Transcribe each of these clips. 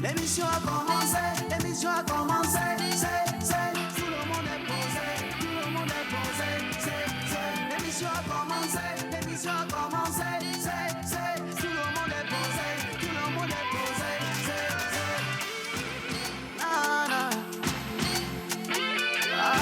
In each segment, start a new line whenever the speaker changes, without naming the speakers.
L'émission a commencé, l'émission a commencé, tout le monde est posé, tout le monde est posé, l'émission a commencé, l'émission a commencé, tout le monde est posé, tout le monde est posé, ah, ah,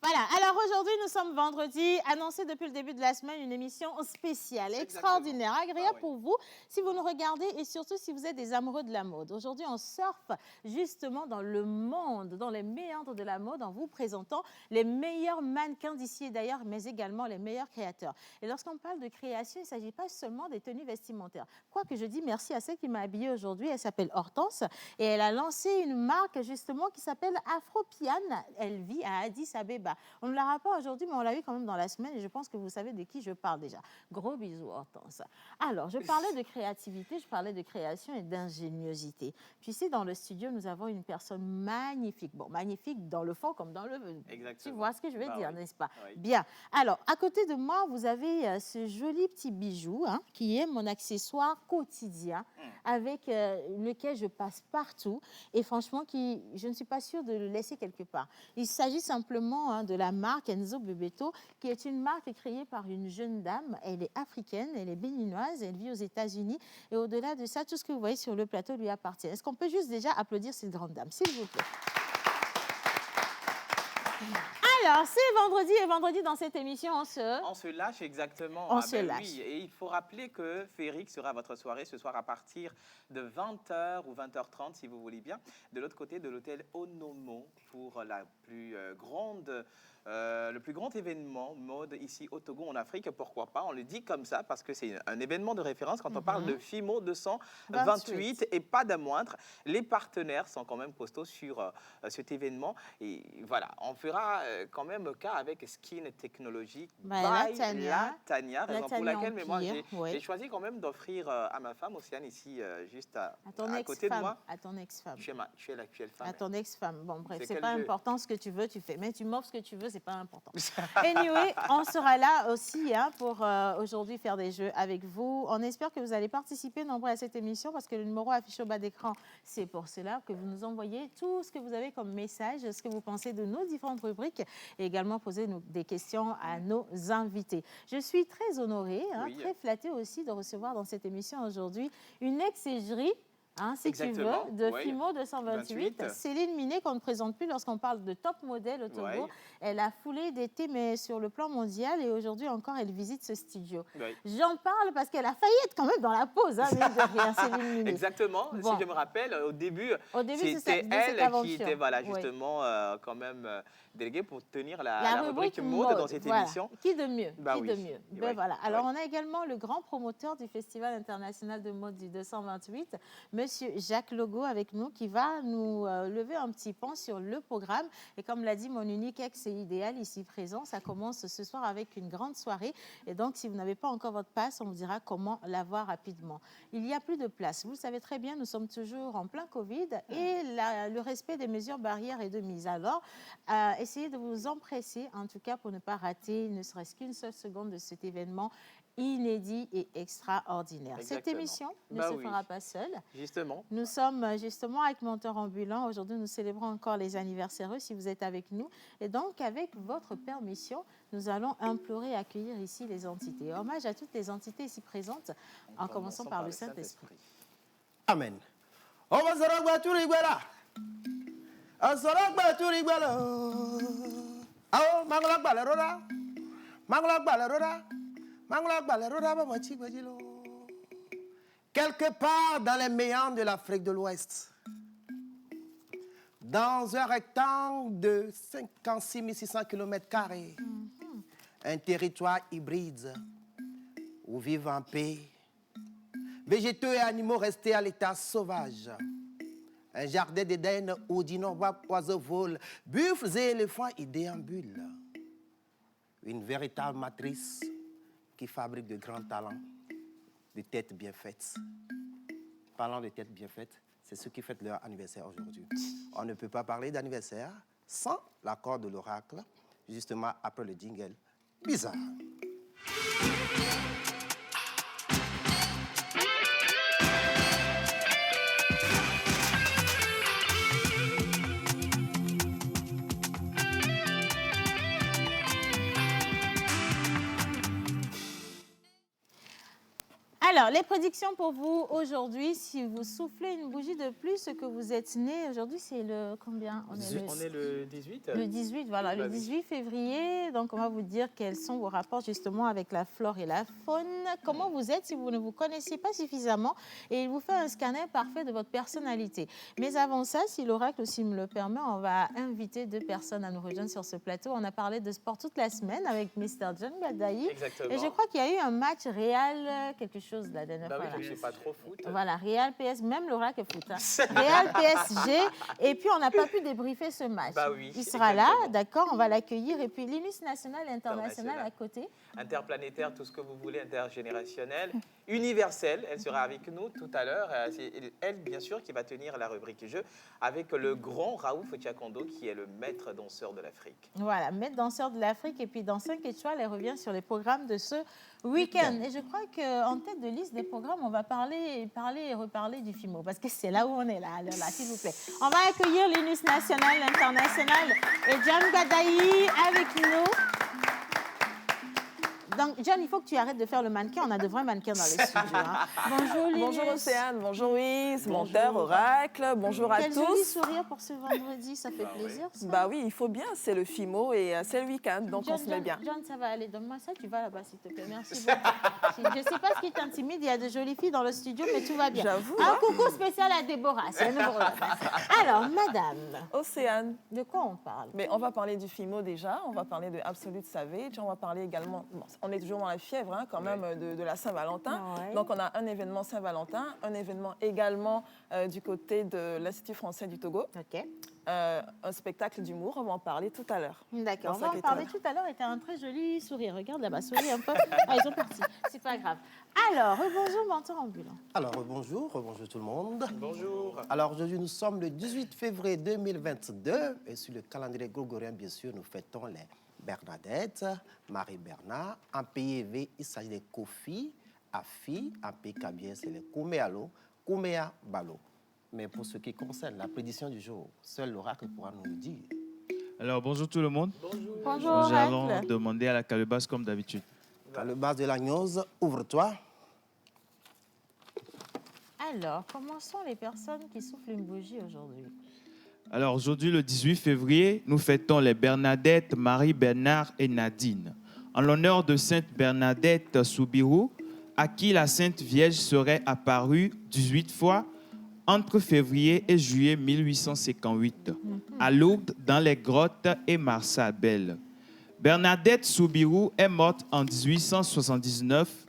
Voilà, alors aujourd'hui nous sommes vendredi, annoncé depuis le début de la semaine une émission spéciale, extraordinaire, agréable pour vous si vous nous regardez et surtout si vous êtes des amoureux de la mode. Aujourd'hui on surfe justement dans le monde, dans les méandres de la mode en vous présentant les meilleurs mannequins d'ici et d'ailleurs mais également les meilleurs créateurs. Et lorsqu'on parle de création, il ne s'agit pas seulement des tenues vestimentaires. Quoique je dis merci à celle qui m'a habillée aujourd'hui, elle s'appelle Hortense et elle a lancé une marque justement qui s'appelle Afropian. Elle vit à Addis Abeba. On ne l'aura pas aujourd'hui, mais on l'a vu quand même dans la semaine et je pense que vous savez de qui je parle déjà. Gros bisous, Hortense. Alors, je parlais de créativité, je parlais de création et d'ingéniosité. Puis ici, dans le studio, nous avons une personne magnifique. Bon, magnifique dans le fond comme dans le... Tu vois ce que je veux dire, n'est-ce pas? Bien. Alors, à côté de moi, vous avez ce joli petit bijou qui est mon accessoire quotidien avec lequel je passe partout et franchement, je ne suis pas sûre de le laisser quelque part. Il s'agit simplement de la marque Enzo Bebeto, qui est une marque créée par une jeune dame. Elle est africaine, elle est béninoise, elle vit aux États-Unis. Et au-delà de ça, tout ce que vous voyez sur le plateau lui appartient. Est-ce qu'on peut juste déjà applaudir cette grande dame, s'il vous plaît? Alors, c'est vendredi et vendredi dans cette émission, on se
lâche exactement.
On se lâche.
Oui, et il faut rappeler que Féerique sera à votre soirée ce soir à partir de 20h ou 20h30, si vous voulez bien, de l'autre côté de l'hôtel Onomo pour la plus grande... le plus grand événement mode ici au Togo, en Afrique, pourquoi pas? On le dit comme ça parce que c'est un événement de référence quand on parle de FIMO 228 et pas d'un moindre. Les partenaires sont quand même costauds sur cet événement et voilà, on fera quand même cas avec Skin Technology by Tania, raison pour laquelle mais moi j'ai choisi quand même d'offrir à ma femme Océane ici juste à côté de moi.
À ton ex-femme.
Tu es l'actuelle femme.
À ton ex-femme. Bon bref, c'est pas important ce que tu veux, tu fais, mais tu m'offres ce que tu veux, c'est pas important. Anyway, on sera là aussi pour aujourd'hui faire des jeux avec vous. On espère que vous allez participer nombreux à cette émission parce que le numéro affiché au bas d'écran, c'est pour cela que vous nous envoyez tout ce que vous avez comme message, ce que vous pensez de nos différentes rubriques et également poser des questions à nos invités. Je suis très honorée, très flattée aussi de recevoir dans cette émission aujourd'hui une ex-égérie, si tu veux, de FIMO 228. Céline Minet, qu'on ne présente plus lorsqu'on parle de top modèle au Togo. Elle a foulé d'été, mais sur le plan mondial, et aujourd'hui encore, elle visite ce studio. J'en parle parce qu'elle a failli être quand même dans la pause, de rien, Céline Minet.
Exactement. Bon. Si je me rappelle, au début c'était elle qui était justement quand même déléguée pour tenir la rubrique mode dans cette émission.
Qui de mieux? Qui de mieux? Voilà. Alors, on a également le grand promoteur du Festival international de mode du 228, Monsieur Jacques Logo avec nous, qui va nous lever un petit pan sur le programme. Et comme l'a dit mon unique ex et idéal ici présent, ça commence ce soir avec une grande soirée. Et donc, si vous n'avez pas encore votre passe, on vous dira comment l'avoir rapidement. Il n'y a plus de place. Vous le savez très bien, nous sommes toujours en plein Covid et le respect des mesures barrières est de mise. Alors, essayez de vous empresser, en tout cas, pour ne pas rater ne serait-ce qu'une seule seconde de cet événement inédit et extraordinaire.
Exactement.
Cette émission ne se fera pas seule.
Justement.
Nous sommes justement avec Monteur Ambulant. Aujourd'hui, nous célébrons encore les anniversaires si vous êtes avec nous. Et donc, avec votre permission, nous allons implorer et accueillir ici les entités. Hommage à toutes les entités ici présentes, en commençant par le Saint-Esprit.
Amen. Quelque part dans les méandres de l'Afrique de l'Ouest, dans un rectangle de 56 600 km², un territoire hybride où vivent en paix, végétaux et animaux restés à l'état sauvage, un jardin d'Éden où d'innombrables oiseaux volent, buffles et éléphants y déambulent, une véritable matrice qui fabrique de grands talents, de têtes bien faites. Parlant de têtes bien faites, c'est ceux qui fêtent leur anniversaire aujourd'hui. On ne peut pas parler d'anniversaire sans l'accord de l'oracle, justement après le jingle bizarre.
Alors, les prédictions pour vous aujourd'hui, si vous soufflez une bougie de plus que vous êtes né, aujourd'hui c'est le combien?
On est le 18.
Le 18, voilà, le 18 février. Donc, on va vous dire quels sont vos rapports justement avec la flore et la faune. Comment vous êtes si vous ne vous connaissez pas suffisamment. Et il vous fait un scanner parfait de votre personnalité. Mais avant ça, si l'oracle aussi me le permet, on va inviter 2 personnes à nous rejoindre sur ce plateau. On a parlé de sport toute la semaine avec Mr. John Gadaï.
Exactement.
Et je crois qu'il y a eu un match Real, quelque chose la dernière
Bah
fois.
oui,
là.
je ne sais pas trop foot.
Voilà, Real PS, même l'oracle foot. Hein. Real PSG. Et puis, on n'a pas pu débriefer ce match.
Bah oui,
il sera là,
exactement.
d'accord, on va l'accueillir. Et puis, l'Inus national et international à côté.
Interplanétaire, tout ce que vous voulez, intergénérationnel, universel. Elle sera avec nous tout à l'heure. C'est elle, bien sûr, qui va tenir la rubrique jeu avec le grand Raouf Tchakondo, qui est le maître danseur de l'Afrique.
Voilà, maître danseur de l'Afrique. Et puis, dans 5 étoiles, elle revient sur les programmes de ce week-end. Et je crois qu'en tête de liste des programmes, on va parler et reparler du FIMO, parce que c'est là où on est, là, s'il vous plaît. On va accueillir l'Inus national, international et John Gadaï avec nous. Donc, John, il faut que tu arrêtes de faire le mannequin. On a de vrais mannequins dans les studios. Hein. Bonjour, Linus.
Bonjour Océane, bonjour Louise, monteur, oracle, bonjour à
Quel
tous.
joli sourire pour ce vendredi, ça fait plaisir. Ça.
Bah oui, il faut bien, c'est le FIMO et c'est le week-end, donc on se met bien.
John, ça va aller. Donne-moi ça, tu vas là-bas, s'il te plaît. Merci beaucoup. Je ne sais pas ce qui t'intimide, il y a de jolies filles dans le studio, mais tout va bien.
J'avoue.
Un coucou spécial à Déborah, c'est un nouveau repas. Alors, madame,
Océane,
de quoi on parle?
mais on va parler du FIMO déjà, on va parler de Absolute Savage, on va parler également, bon, on est toujours dans la fièvre quand même de la Saint-Valentin.
Ouais.
Donc on a un événement Saint-Valentin, un événement également du côté de l'Institut français du Togo.
Ok.
Un spectacle d'humour, on va en parler tout à l'heure.
D'accord, on
Dans
va
5
en parler
étoiles.
tout à l'heure et tu as un très joli sourire. Regarde là-bas, souris un peu. Ah, ils sont partis, c'est pas grave. Alors, bonjour, mentor ambulant.
Alors, bonjour tout le monde.
Bonjour.
Alors, aujourd'hui, nous sommes le 18 février 2022 et sur le calendrier grégorien, bien sûr, nous fêtons les Bernadette, Marie-Bernard. En pays élevé, il s'agit des Kofi, Afi. En pays kabien, c'est les Kouméalo, Kouméa Balo. Mais pour ce qui concerne la prédiction du jour, seul l'oracle pourra nous le dire.
Alors, bonjour tout le monde.
Bonjour,
Nous allons
oracle.
demander à la calebasse comme d'habitude.
Le bas de la gnose, ouvre-toi.
Alors, comment sont les personnes qui soufflent une bougie aujourd'hui?
Alors, aujourd'hui, le 18 février, nous fêtons les Bernadette, Marie, Bernard et Nadine. En l'honneur de Sainte Bernadette Soubirou, à qui la Sainte Vierge serait apparue 18 fois entre février et juillet 1858, à Lourdes, dans les grottes et Marsabelle. Bernadette Soubirou est morte en 1879.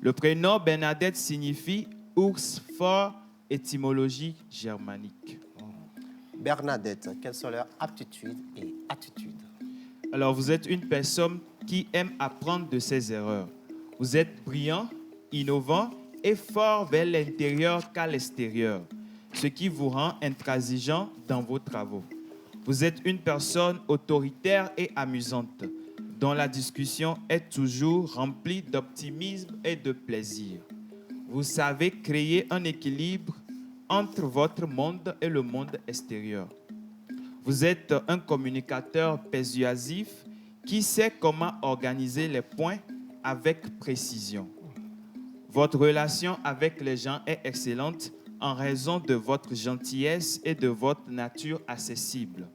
Le prénom Bernadette signifie ours fort, étymologie germanique.
Bernadette, quelles sont leurs aptitudes et attitudes?
Alors, vous êtes une personne qui aime apprendre de ses erreurs. Vous êtes brillant, innovant et fort vers l'intérieur qu'à l'extérieur, ce qui vous rend intransigeant dans vos travaux. Vous êtes une personne autoritaire et amusante, dont la discussion est toujours remplie d'optimisme et de plaisir. Vous savez créer un équilibre entre votre monde et le monde extérieur. Vous êtes un communicateur persuasif qui sait comment organiser les points avec précision. Votre relation avec les gens est excellente en raison de votre gentillesse et de votre nature accessible.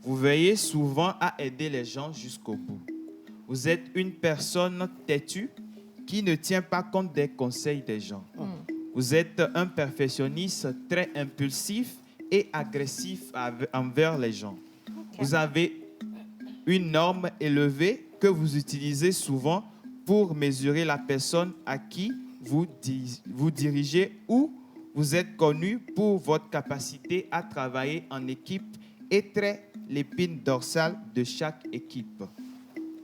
Vous veillez souvent à aider les gens jusqu'au bout. Vous êtes une personne têtue qui ne tient pas compte des conseils des gens. Vous êtes un perfectionniste très impulsif et agressif envers les gens. Vous avez une norme élevée que vous utilisez souvent pour mesurer la personne à qui vous dirigez ou vous êtes connu pour votre capacité à travailler en équipe et très l'épine dorsale de chaque équipe.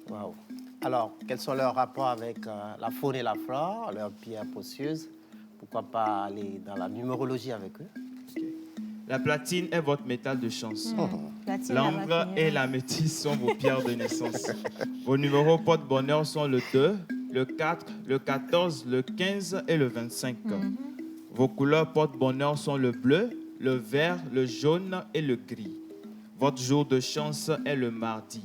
Wow. Alors, quels sont leurs rapports avec la faune et la flore, leurs pierres précieuses? Pourquoi pas aller dans la numérologie avec eux?
La platine est votre métal de chance.
Platine,
L'ambre et la métisse sont vos pierres de naissance. Vos numéros porte-bonheur sont le 2, le 4, le 14, le 15 et le 25. Vos couleurs porte-bonheur sont le bleu, le vert, le jaune et le gris. Votre jour de chance est le mardi.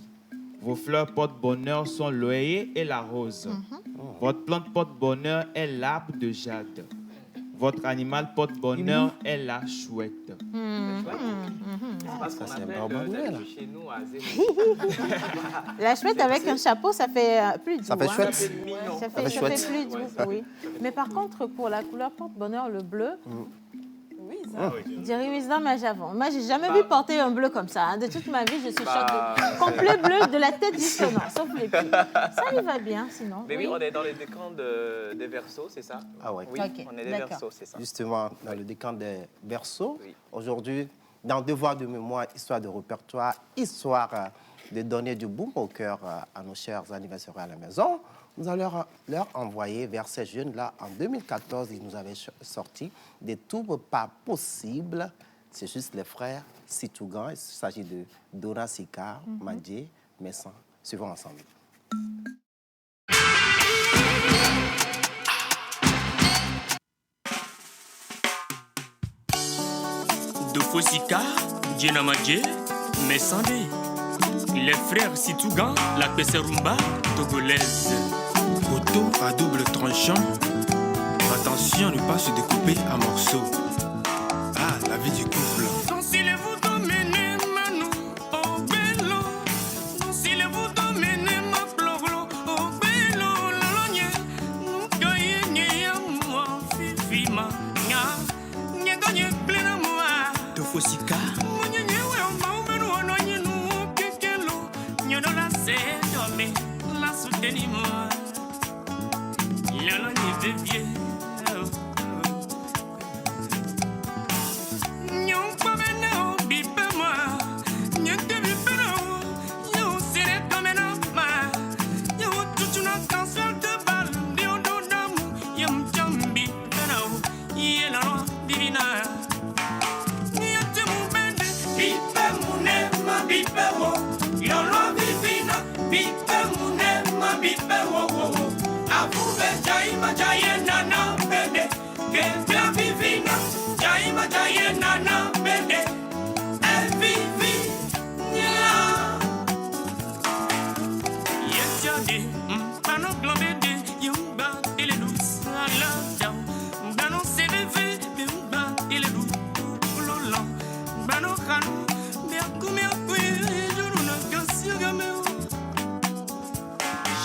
Vos fleurs porte-bonheur sont l'oeiller et la rose. Votre plante porte-bonheur est l'arbre de jade. Votre animal porte-bonheur est la chouette.
C'est pas ce qu'on
Ça, c'est
appelle
un barbe à
d'habitude chez nous à zéro.
La chouette avec un chapeau, ça fait plus doux.
Ça fait
hein.
chouette.
C'est mignon.
Ça
fait
fait
chouette.
plus doux, oui. Mais par contre, pour la couleur porte-bonheur, le bleu,
Oui, ça.
Jerry Wisdom à Javon. Moi, j'ai jamais vu porter un bleu comme ça. hein. De toute ma vie, je suis
Bah,
choquée. Complet bleu de la tête jusqu'au nord, sauf les pieds. Ça lui va bien, sinon.
Mais oui, on est dans les décans des Verseaux, c'est ça?
Ah ouais.
Oui,
Ok,
on est des
d'accord.
Verseaux, c'est ça.
Justement, dans le décan des berceaux,
Oui.
aujourd'hui, dans Devoir de mémoire, histoire de répertoire, histoire de donner du baume au cœur à nos chers anniversaires à la maison, nous allons leur envoyer vers ces jeunes-là. En 2014, ils nous avaient sorti des tubes pas possibles. C'est juste les frères Sitougan. Il s'agit de Dora Sika, Madje, Messan. Suivons ensemble.
Dofosika, Djenamadje, Messandé. Les frères Sitougan, la Pesserumba togolaise.
Couteau à double tranchant. Attention, ne pas se découper en morceaux. Ah, la vie du couple.
Dansez-vous domenez manou, oh bello. Dansez-vous domenez ma ploglo, oh bello. Lologne, n'ougaye nye moi, fifi ma nya, nye gagne plein moi.
Dofosika,
Mwenye nyewe maumenu wanonye nu kekelo, nyodo la se dome, la souteni moi. Lologne bébé.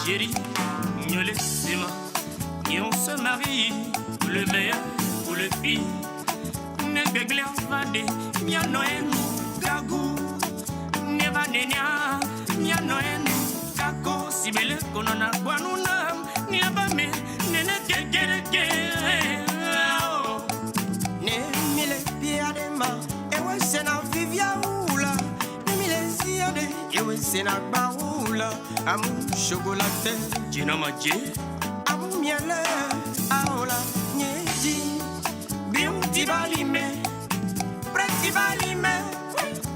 Chérie, ne laissez-moi et on se marie, le meilleur pour le pire. Ne béglez pas de mia noen gagou, ne va nenya mia noen kako si belle konona guanunam ni abame ne gere
Ne mille piadema, ewe sena vivia ula. Ne mille siade, ewe sena baula. Amu chocolate,
Djenamadje,
amu miele, aola, nyedi. Beauty balime, preti balime.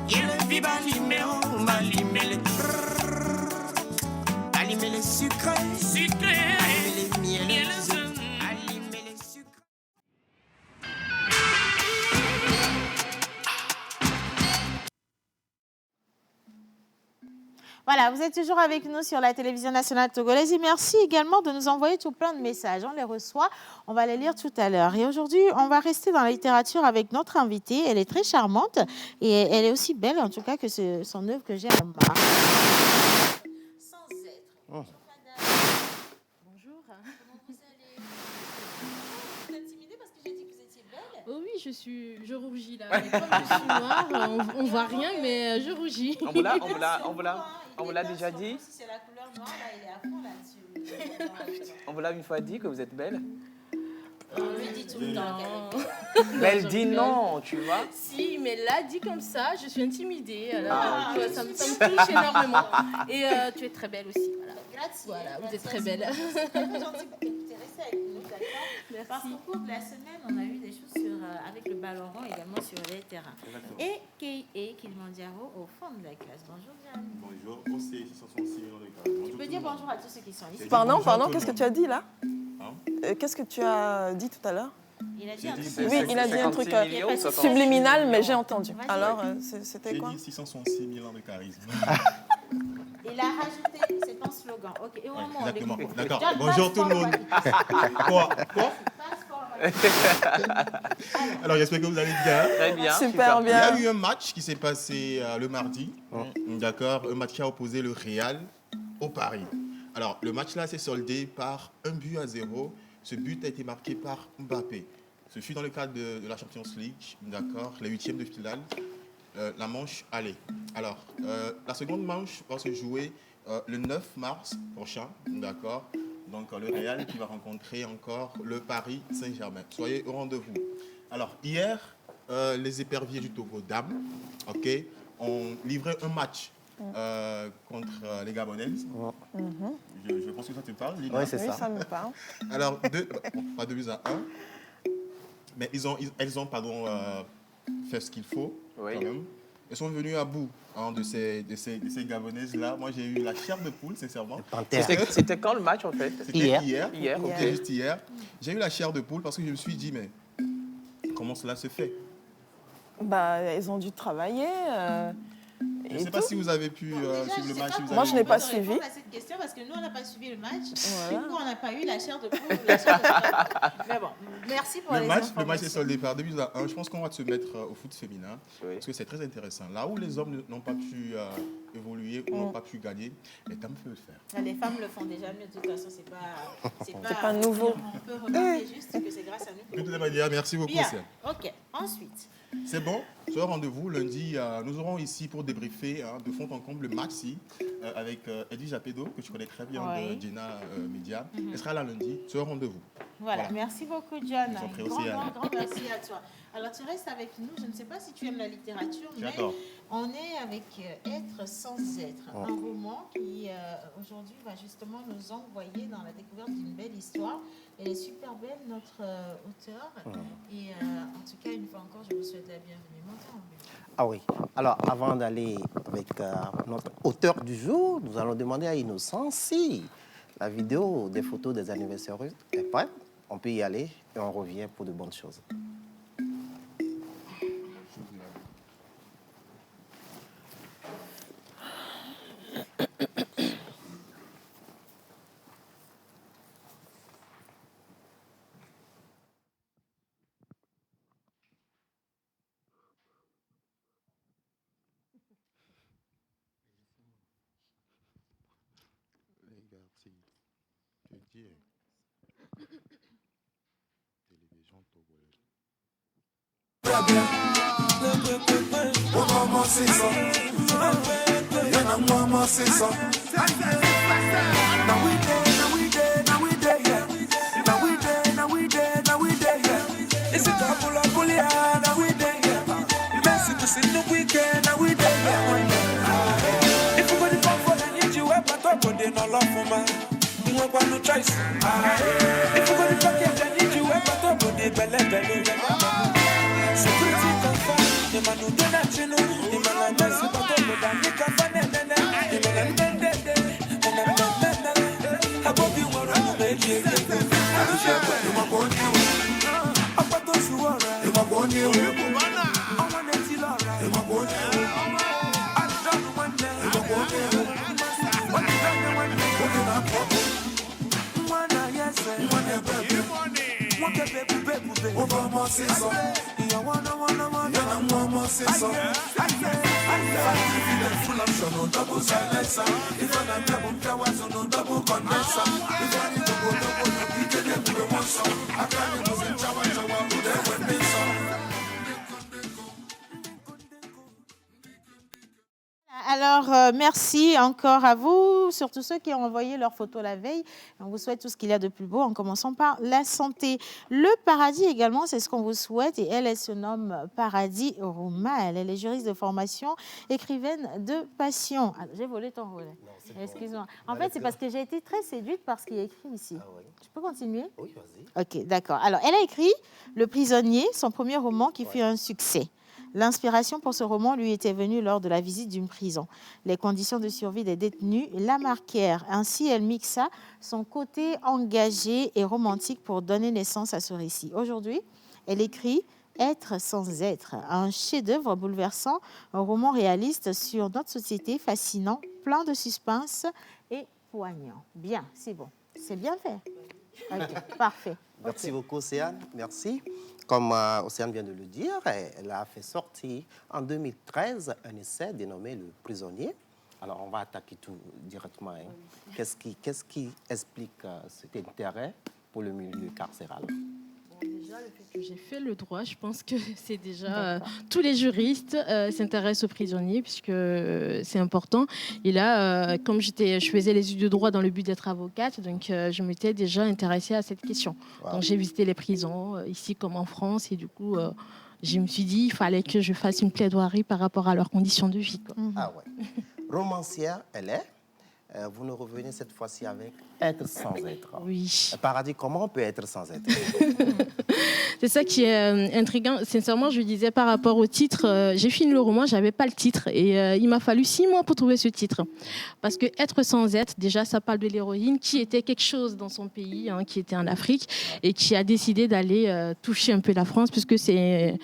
Il vit balime, on balime le balime le sucre,
sucré,
balime les miel,
miel,
balime les sucre.
Voilà, vous êtes toujours avec nous sur la télévision nationale togolaise et merci également de nous envoyer tout plein de messages. On les reçoit, on va les lire tout à l'heure. Et aujourd'hui, on va rester dans la littérature avec notre invitée. Elle est très charmante et elle est aussi belle en tout cas que son œuvre que j'ai en bas. Sans être. Bonjour madame.
Bonjour.
Comment vous allez? Vous êtes intimidée parce que j'ai dit que vous étiez belle?
Oh oui, je rougis là. Mais comme je suis noire, on voit rien, mais je rougis.
On vous l'a déjà dit?
Si c'est la couleur noire, là, il est à fond là-dessus.
On vous l'a une fois dit que vous êtes belle?
On lui dit tout le temps qu'elle est belle.
Mais elle dit non, tu vois?
Si, mais là, dit comme ça, je suis intimidée. Alors, ça me touche énormément. Et tu es très belle aussi. Voilà,
Grazie.
Voilà, vous êtes très belle.
C'est très gentil que vous intéressez avec nous, d'accord?
Merci.
Parce qu'au cours de la semaine, on a eu des choses avec le ballon rond également sur les terrains. Et Kilimanjaro au fond de la classe. Bonjour Diane.
Bonjour, OC 666 millions de carats.
Tu peux dire bonjour à tous ceux qui sont ici.
Pardon,
Bonjour tout le
qu'est-ce que
monde.
tu as dit là
Hein?
Qu'est-ce que tu as dit tout à l'heure?
Il a dit
J'ai
un
dit
truc.
c'est
Oui, il a dit un
56
truc
millions, 60.
subliminal, mais j'ai entendu.
Vas-y.
Alors, c'était
J'ai
quoi?
dit 666 000 ans de charisme.
Il a rajouté, c'est ton slogan. Ok, et vraiment, on
Exactement.
l'écoute.
D'accord.
John,
Bonjour tout le monde. Quoi? Alors, j'espère que vous allez bien.
Très bien.
Super
Il y
bien.
a eu un match qui s'est passé le mardi. D'accord. Un match qui a opposé le Real au Paris. Alors, le match là s'est soldé par 1-0. Ce but a été marqué par Mbappé. Ce fut dans le cadre de la Champions League, d'accord, les huitièmes de finale, la manche aller. Alors, la seconde manche va se jouer le 9 mars prochain, d'accord. Donc, le Real qui va rencontrer encore le Paris Saint-Germain. Soyez au rendez-vous. Alors, hier, les éperviers du Togo dames, ok, ont livré un match contre les Gabonaises. Je pense que ça te parle, Lina.
Oui, c'est
Oui,
ça.
ça me parle.
Alors, pas 2-1, mais elles ont fait ce qu'il faut,
Oui.
quand même. Elles sont venues à bout de ces Gabonaises-là. Moi, j'ai eu la chair de poule, sincèrement.
Panthère.
C'était quand le match en fait?
C'était
Hier.
Hier.
ok,
Hier.
juste hier. J'ai eu la chair de poule parce que je me suis dit, mais comment cela se fait?
Bah, elles ont dû travailler.
Je ne
Et
sais pas
tout.
si vous avez pu
Déjà,
suivre le
sais
match.
pas
si vous
comment
Moi,
avez
je n'ai
on
pas
peut
suivi.
répondre à cette question parce que nous, on n'a pas suivi le match.
Voilà.
Du coup, on n'a pas eu la chair de poule. La chair de poule. Mais bon, merci pour les
Le match est
informations.
soldé par 2-1. Je pense qu'on va se mettre au foot féminin
Oui.
parce que c'est très intéressant. Là où les hommes n'ont pas pu évoluer ou n'ont pas pu gagner, les dames peuvent le faire.
Les femmes le font déjà mieux. De toute façon, c'est
pas nouveau.
On peut remarquer juste que c'est grâce à nous.
De toute manière, merci beaucoup,
Bien.
Ciel.
Ok. Ensuite,
C'est bon, ce rendez-vous lundi, nous aurons ici pour débriefer de fond en comble le match avec Eddie Japedo, que tu connais très bien
Oui.
de Gina Media. Elle sera là lundi, ce rendez-vous.
voilà.
Voilà.
Merci beaucoup, John.
Ils ont pris
Un
aussi
grand merci à toi. Alors, tu restes avec nous. Je ne sais pas si tu aimes la littérature, mais
D'accord.
on est avec Être sans être, un roman qui aujourd'hui va justement nous envoyer dans la découverte d'une belle histoire. Elle est super belle, notre auteur. Et en tout cas, une fois encore, je vous souhaite la bienvenue. Montez en vue.
Ah oui. Alors, avant d'aller avec notre auteur du jour, nous allons demander à Innocent si la vidéo des photos des anniversaires est prête. On peut y aller et on revient pour de bonnes choses.
Les gars, si je dis télévision togolaise.
Alors, merci encore à vous, surtout ceux qui ont envoyé leurs photos la veille. On vous souhaite tout ce qu'il y a de plus beau, en commençant par la santé. Le paradis également, c'est ce qu'on vous souhaite. Et elle se nomme Paradis Roumal. Elle est juriste de formation, écrivaine de passion. Ah, j'ai volé ton volet. Excuse-moi. En fait, c'est parce que j'ai été très séduite par ce qui est écrit ici. Je peux continuer?
Oui, vas-y.
Ok, d'accord. Alors, elle a écrit Le Prisonnier, son premier roman qui fut un succès. L'inspiration pour ce roman lui était venue lors de la visite d'une prison. Les conditions de survie des détenus la marquèrent. Ainsi, elle mixa son côté engagé et romantique pour donner naissance à ce récit. Aujourd'hui, elle écrit Être sans être, un chef-d'œuvre bouleversant, un roman réaliste sur notre société, fascinant, plein de suspense et poignant. Bien, c'est bon. C'est bien fait. Ok, parfait.
Merci beaucoup, Océane. Merci. Comme Océane vient de le dire, elle a fait sortir en 2013 un essai dénommé Le Prisonnier. Alors, on va attaquer tout directement. Hein. Qu'est-ce qui explique cet intérêt pour le milieu carcéral?
Déjà, le fait que j'ai fait le droit, je pense que c'est déjà... tous les juristes s'intéressent aux prisonniers puisque c'est important. Et là, comme je faisais les études de droit dans le but d'être avocate, donc je m'étais déjà intéressée à cette question.
Wow.
Donc j'ai visité les prisons, ici comme en France, et du coup, je me suis dit il fallait que je fasse une plaidoirie par rapport à leurs conditions de vie, quoi.
Ah ouais. Romancière, elle est. Vous nous revenez cette fois-ci avec Être sans être.
Oui.
Paradis, comment on peut être sans être?
C'est ça qui est intriguant. Sincèrement, je disais par rapport au titre, j'ai fini le roman, j'avais pas le titre et il m'a fallu 6 mois pour trouver ce titre. Parce que Être sans être, déjà, ça parle de l'héroïne qui était quelque chose dans son pays, hein, qui était en Afrique et qui a décidé d'aller toucher un peu la France puisque c'est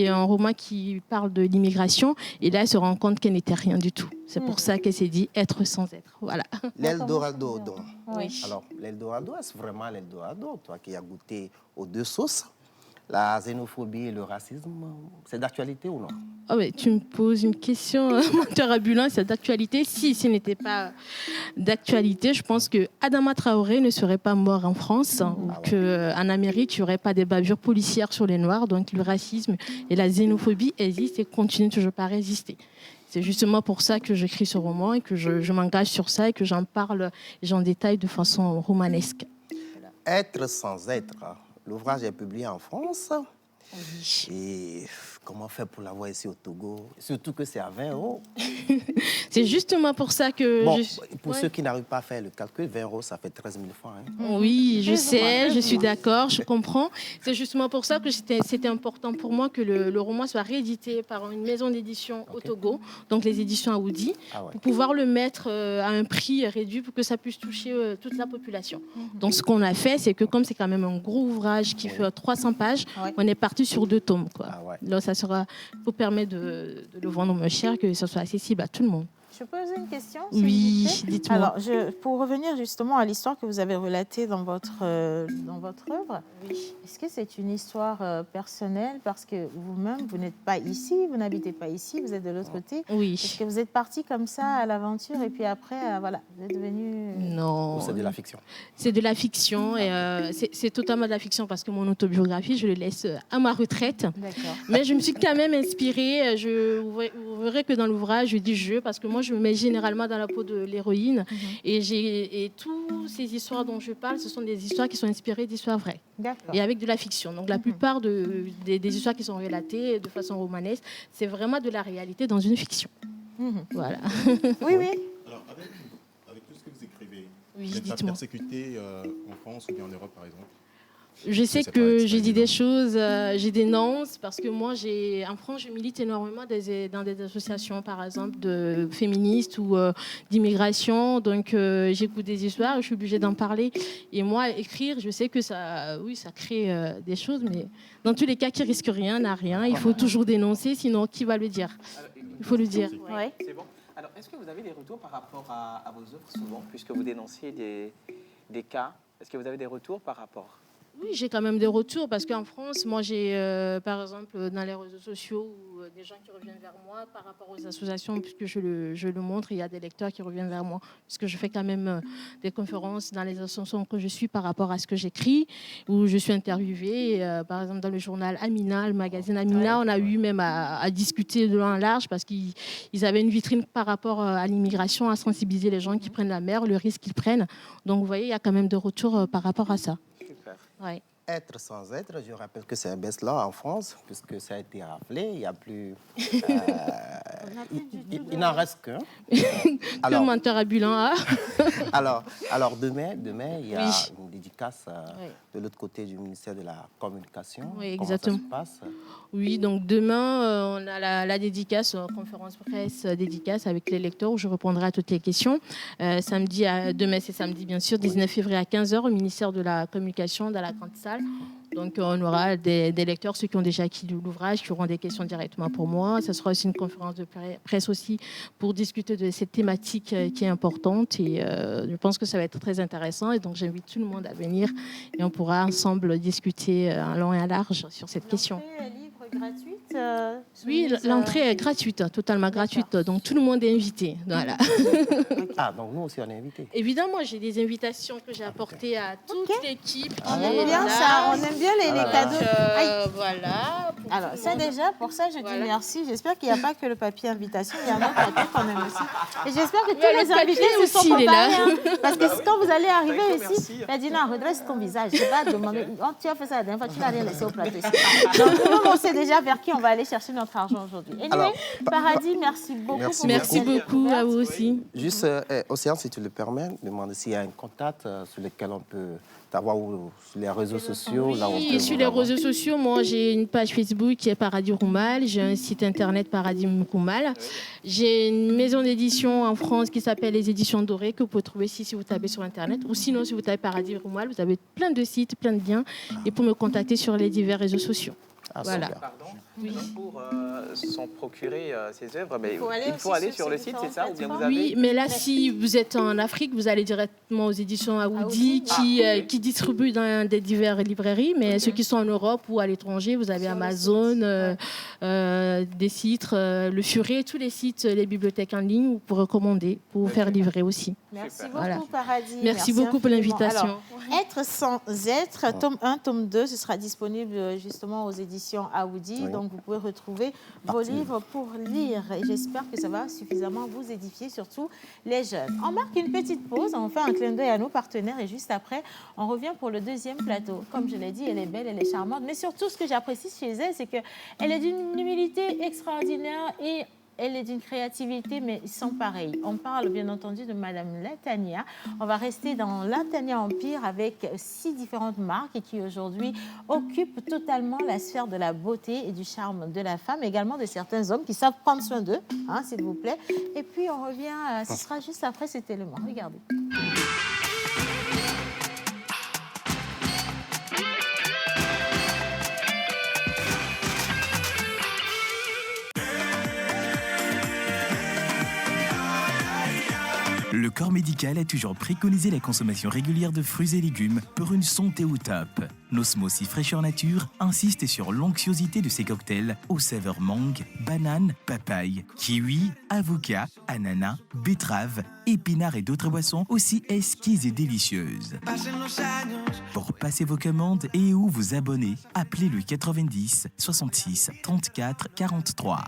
un roman qui parle de l'immigration et là, elle se rend compte qu'elle n'était rien du tout. C'est pour ça qu'elle s'est dit être sans être. Voilà.
L'Eldorado, donc.
Oui.
Alors, l'Eldorado, est-ce vraiment l'Eldorado? Toi qui as goûté aux deux sauces, la xénophobie et le racisme, c'est d'actualité ou non?
Oh ouais, tu me poses une question, menteur ambulant, c'est d'actualité. Si ce n'était pas d'actualité, je pense que Adama Traoré ne serait pas mort en France ou qu'en Amérique, il n'y aurait pas des bavures policières sur les Noirs. Donc le racisme et la xénophobie existent et continuent toujours pas à résister. C'est justement pour ça que j'écris ce roman et que je m'engage sur ça et que j'en parle et j'en détaille de façon romanesque.
Être sans être. L'ouvrage est publié en France.
Oui.
Et comment faire pour l'avoir ici au Togo? Surtout que c'est à 20 €.
C'est justement pour ça que...
Bon, pour ceux qui n'arrivent pas à faire le calcul, 20 € ça fait 13 000 francs. Hein.
Oui, je sais, je suis d'accord, je comprends. C'est justement pour ça que c'était important pour moi que le roman soit réédité par une maison d'édition au Togo, donc les éditions Aoudi, pour pouvoir le mettre à un prix réduit pour que ça puisse toucher toute la population. Donc ce qu'on a fait, c'est que comme c'est quand même un gros ouvrage qui fait 300 pages, on est parti sur 2 tomes. Quoi. Là, ça sera pour permettre de le vendre moins cher, que ça soit accessible à tout le monde.
Je pose une question?
Oui, dites-moi.
Alors, pour revenir justement à l'histoire que vous avez relatée dans votre œuvre, est-ce que c'est une histoire personnelle parce que vous-même, vous n'êtes pas ici, vous n'habitez pas ici, vous êtes de l'autre côté?
Oui.
Est-ce que vous êtes parti comme ça à l'aventure et puis après, voilà, vous êtes venu...
Non.
Ou c'est de la fiction? C'est
de la fiction et c'est totalement de la fiction parce que mon autobiographie, je le laisse à ma retraite.
D'accord.
Mais je me suis quand même inspirée. Vous verrez que dans l'ouvrage, je dis je parce que moi, je me mets généralement dans la peau de l'héroïne. Et toutes ces histoires dont je parle, ce sont des histoires qui sont inspirées d'histoires vraies. Et avec de la fiction. Donc la plupart des histoires qui sont relatées de façon romanesque, c'est vraiment de la réalité dans une fiction. Voilà.
Oui.
Alors, avec tout ce que vous écrivez,
oui,
vous n'êtes pas persécuté en France ou bien en Europe, par exemple?
Je sais que j'ai dit des choses, j'ai dénonce parce que moi, en France, je milite énormément dans des associations, par exemple, de féministes ou d'immigration. Donc, j'écoute des histoires, je suis obligée d'en parler. Et moi, écrire, je sais que ça crée des choses, mais dans tous les cas, qui risque rien n'a rien. Il faut toujours dénoncer, sinon, qui va le dire? Il faut le dire.
Oui. C'est bon. Alors, est-ce que vous avez des retours par rapport à vos œuvres souvent, puisque vous dénonciez des cas? Est-ce que vous avez des retours par rapport?
Oui, j'ai quand même des retours parce qu'en France, moi, j'ai, par exemple, dans les réseaux sociaux, des gens qui reviennent vers moi par rapport aux associations, puisque je le montre, il y a des lecteurs qui reviennent vers moi, puisque je fais quand même des conférences dans les associations que je suis par rapport à ce que j'écris, où je suis interviewée, par exemple, dans le journal Amina, le magazine Amina, on a eu même à discuter de long en large parce qu'ils avaient une vitrine par rapport à l'immigration, à sensibiliser les gens qui prennent la mer, le risque qu'ils prennent. Donc, vous voyez, il y a quand même des retours par rapport à ça.
Super.
Ouais.
Être sans être, je rappelle que c'est un best-law en France, puisque ça a été rappelé, il n'y a plus... il n'en reste qu'un.
Que menteur ambulant, hein?
alors demain, il y a
Oui.
une dédicace de l'autre côté du ministère de la Communication.
Oui,
exactement.
exactement.
Comment ça se passe?
Oui, donc demain, on a la dédicace, conférence presse dédicace avec les lecteurs où je répondrai à toutes les questions. Demain, c'est samedi, bien sûr, 19 février à 15h au ministère de la Communication dans la grande salle. Donc, on aura des lecteurs, ceux qui ont déjà acquis l'ouvrage, qui auront des questions directement pour moi. Ça sera aussi une conférence de presse aussi pour discuter de cette thématique qui est importante. Et je pense que ça va être très intéressant. Et donc, j'invite tout le monde à venir et on pourra ensemble discuter en long et en large sur cette question.
L'entrée est libre, gratuite
Oui, l'entrée est gratuite, totalement gratuite. Donc, tout le monde est invité. Voilà.
Ah, donc nous aussi, on est invités.
Évidemment, j'ai des invitations que j'ai apportées à toute l'équipe.
On aime bien ça, on aime bien les cadeaux. Aïe.
Voilà.
Alors, ça déjà, pour ça, je dis merci. J'espère qu'il n'y a pas que le papier invitation, il y a un autre papier qu'on aime aussi. Et j'espère que tous les invités se sont
aussi, il est là.
préparés. Parce que quand vous allez arriver
D'accord,
ici,
merci.
la Dina, redresse ton visage. Je vais pas demander. Oh, tu as fait ça la dernière fois, tu n'as rien laissé au plateau ici. Donc, tout le monde, on sait déjà vers qui on va aller chercher notre argent aujourd'hui. Anyway,
Alors,
Paradis, merci beaucoup.
Merci
pour
Merci
votre
beaucoup à
découverte.
vous aussi.
Juste, Océane, si tu le permets, demander s'il y a un contact sur lequel on peut t'avoir sur les réseaux sociaux. Là où on peut
Oui, sur
vous
les
avoir.
réseaux sociaux, moi j'ai une page Facebook qui est Paradis Roumal, j'ai un site internet Paradis Roumal, j'ai une maison d'édition en France qui s'appelle les Éditions Dorées que vous pouvez trouver ici si vous tapez sur internet, ou sinon si vous tapez Paradis Roumal, vous avez plein de sites, plein de liens, et pour me contacter sur les divers réseaux sociaux.
Ah,
Voilà.
super.
Pardon. Pour s'en procurer ces œuvres, mais
faut aller
il faut
aussi
aller
sur
sur le
ces
site, c'est
différentes
ça? Ou bien vous
plateformes.
avez...
Oui, mais là, si vous êtes en Afrique, vous allez directement aux éditions Aoudi qui distribuent dans des diverses librairies. Mais ceux qui sont en Europe ou à l'étranger, vous avez
Sur le
Amazon,
site,
des sites, le Furet, tous les sites, les bibliothèques en ligne pour recommander, pour vous faire livrer aussi.
Merci
Super.
beaucoup,
Voilà.
Paradis.
Merci beaucoup pour
infiniment.
l'invitation.
Alors, Être sans être, tome 1, tome 2, ce sera disponible justement aux éditions Aoudi.
Oui.
Donc, vous pouvez retrouver vos livres pour lire. Et j'espère que ça va suffisamment vous édifier, surtout les jeunes. On marque une petite pause, on fait un clin d'œil à nos partenaires et juste après, on revient pour le deuxième plateau. Comme je l'ai dit, elle est belle, elle est charmante. Mais surtout, ce que j'apprécie chez elle, c'est qu'elle est d'une humilité extraordinaire et elle est d'une créativité, mais sans pareil. On parle bien entendu de Madame Latania. On va rester dans Latania Empire avec 6 différentes marques et qui aujourd'hui occupent totalement la sphère de la beauté et du charme de la femme, également de certains hommes qui savent prendre soin d'eux, hein, s'il vous plaît. Et puis on revient, ce sera juste après cet élément. Regardez.
Le corps médical a toujours préconisé la consommation régulière de fruits et légumes pour une santé au top. L'Osmosis Fraîcheur Nature insiste sur l'onctuosité de ces cocktails aux saveurs mangue, banane, papaye, kiwi, avocat, ananas, betterave, épinards et d'autres boissons aussi exquises et délicieuses. Pour passer vos commandes et ou vous abonner, appelez le 90 66 34 43.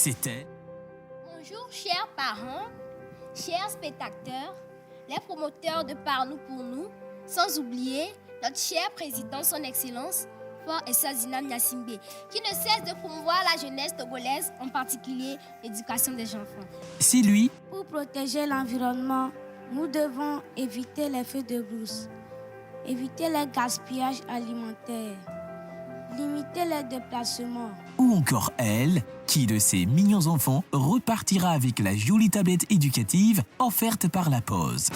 C'était
Bonjour, chers parents, chers spectateurs, les promoteurs de Par nous pour nous, sans oublier notre cher président, son Excellence, Fort Essazina Nyassimbe, qui ne cesse de promouvoir la jeunesse togolaise, en particulier l'éducation des enfants.
C'est lui.
Pour protéger l'environnement, nous devons éviter les feux de brousse, éviter le gaspillage alimentaire, limiter les déplacements.
Ou encore elle, qui de ses mignons enfants repartira avec la jolie tablette éducative offerte par la Pause.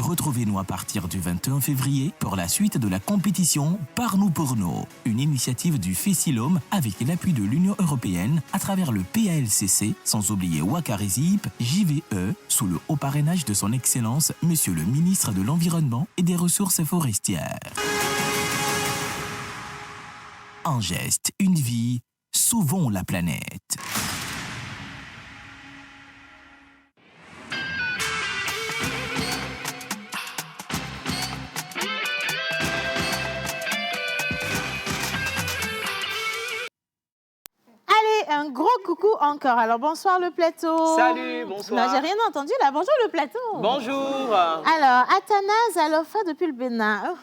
Retrouvez-nous à partir du 21 février pour la suite de la compétition Par nous pour nous, une initiative du FESILOM avec l'appui de l'Union européenne à travers le PALCC, sans oublier Wakarizip, JVE, sous le haut parrainage de son Excellence, Monsieur le ministre de l'Environnement et des Ressources forestières. Un geste, une vie, sauvons la planète.
Un gros coucou encore. Alors, bonsoir le plateau.
Salut, bonsoir.
Non, j'ai rien entendu là. Bonjour le plateau.
Bonjour.
Alors, Athanase Alofa depuis le Bénin.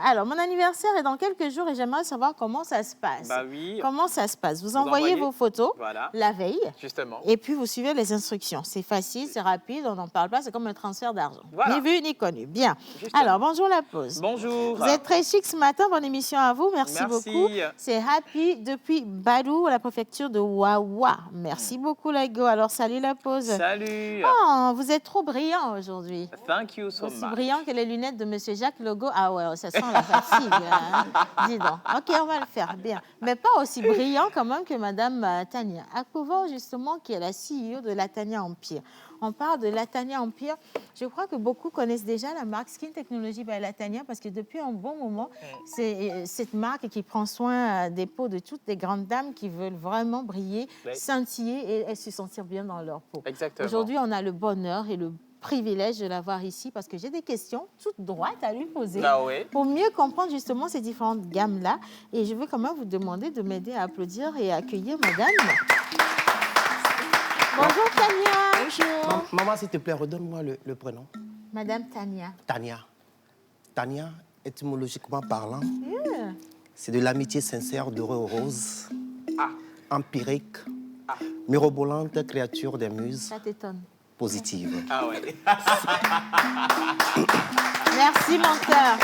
Alors, mon anniversaire est dans quelques jours et j'aimerais savoir comment ça se passe.
Bah oui.
Comment ça se passe? Vous envoyez vos photos la veille.
Justement.
Et puis, vous suivez les instructions. C'est facile, c'est rapide, on n'en parle pas. C'est comme un transfert d'argent.
Voilà.
Ni vu, ni connu. Bien.
Justement.
Alors, bonjour la pause.
Bonjour.
Vous êtes très chic ce matin. Bonne émission à vous. Merci beaucoup. C'est Happy depuis Badou, la préfecture de Wawa. Merci beaucoup, Lego. Alors, salut la pause.
Salut.
Oh, vous êtes trop brillant aujourd'hui.
Thank you so
Aussi
much.
brillant que les lunettes de Monsieur Jacques Logo. Ah ouais, ça sent la fatigue. Hein. Dis donc. OK, on va le faire bien. Mais pas aussi brillant quand même que Madame Tania Akouva, justement, qui est la CEO de Latania Empire. On parle de Latania Empire. Je crois que beaucoup connaissent déjà la marque Skin Technology by Latania parce que depuis un bon moment, c'est cette marque qui prend soin des peaux de toutes les grandes dames qui veulent vraiment briller, scintiller et se sentir bien dans leur peau.
Exactement.
Aujourd'hui, on a le bonheur et le privilège de l'avoir ici parce que j'ai des questions toutes droites à lui poser pour mieux comprendre justement ces différentes gammes-là. Et je veux quand même vous demander de m'aider à applaudir et à accueillir Madame. Bonjour Tania.
Bonjour. Maman, s'il te plaît, redonne-moi le prénom.
Madame Tania.
Tania. Tania, étymologiquement parlant, c'est de l'amitié sincère de rose, empirique, mirobolante créature des muses.
Ça t'étonne.
Positive.
Ah ouais.
Merci mon cœur.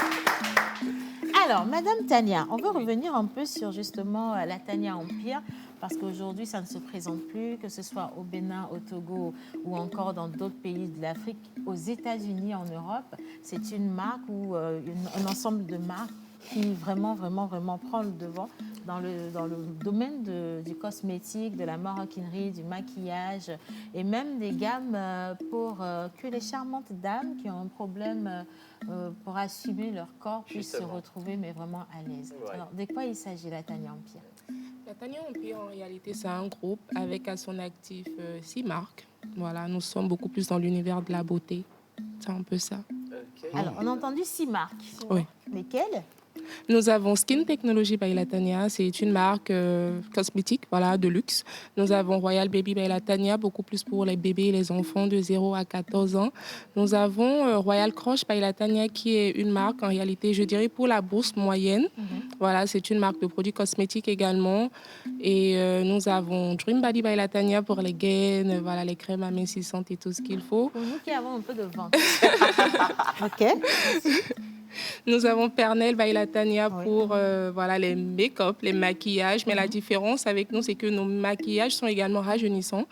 Alors, Madame Tania, on va revenir un peu sur justement la Tania Empire, parce qu'aujourd'hui, ça ne se présente plus, que ce soit au Bénin, au Togo ou encore dans d'autres pays de l'Afrique, aux États-Unis, en Europe. C'est une marque ou un ensemble de marques qui vraiment prend le devant dans le domaine du cosmétique, de la maroquinerie, du maquillage et même des gammes pour que les charmantes dames qui ont un problème pour assumer leur corps puissent se retrouver mais vraiment à l'aise. Ouais. Alors, de quoi il s'agit, la Tania Empire?
La Tania Empire, en réalité, c'est un groupe avec à son actif 6 marques. Voilà, nous sommes beaucoup plus dans l'univers de la beauté. C'est un peu ça.
Okay. Alors, on a entendu 6 marques.
Oui.
Lesquelles?
Nous avons Skin Technology by Latania, c'est une marque cosmétique, voilà, de luxe. Nous avons Royal Baby by Latania, beaucoup plus pour les bébés et les enfants de 0 à 14 ans. Nous avons Royal Crush by Latania, qui est une marque, en réalité, je dirais, pour la bourse moyenne. Voilà, c'est une marque de produits cosmétiques également. Et nous avons Dream Body by Latania pour les gaines, voilà, les crèmes amincissantes et tout ce qu'il faut.
Pour nous qui avons un peu de ventre. OK.
Nous avons Pernel by Latania pour voilà, les make-up, les maquillages. Mais la différence avec nous, c'est que nos maquillages sont également rajeunissants.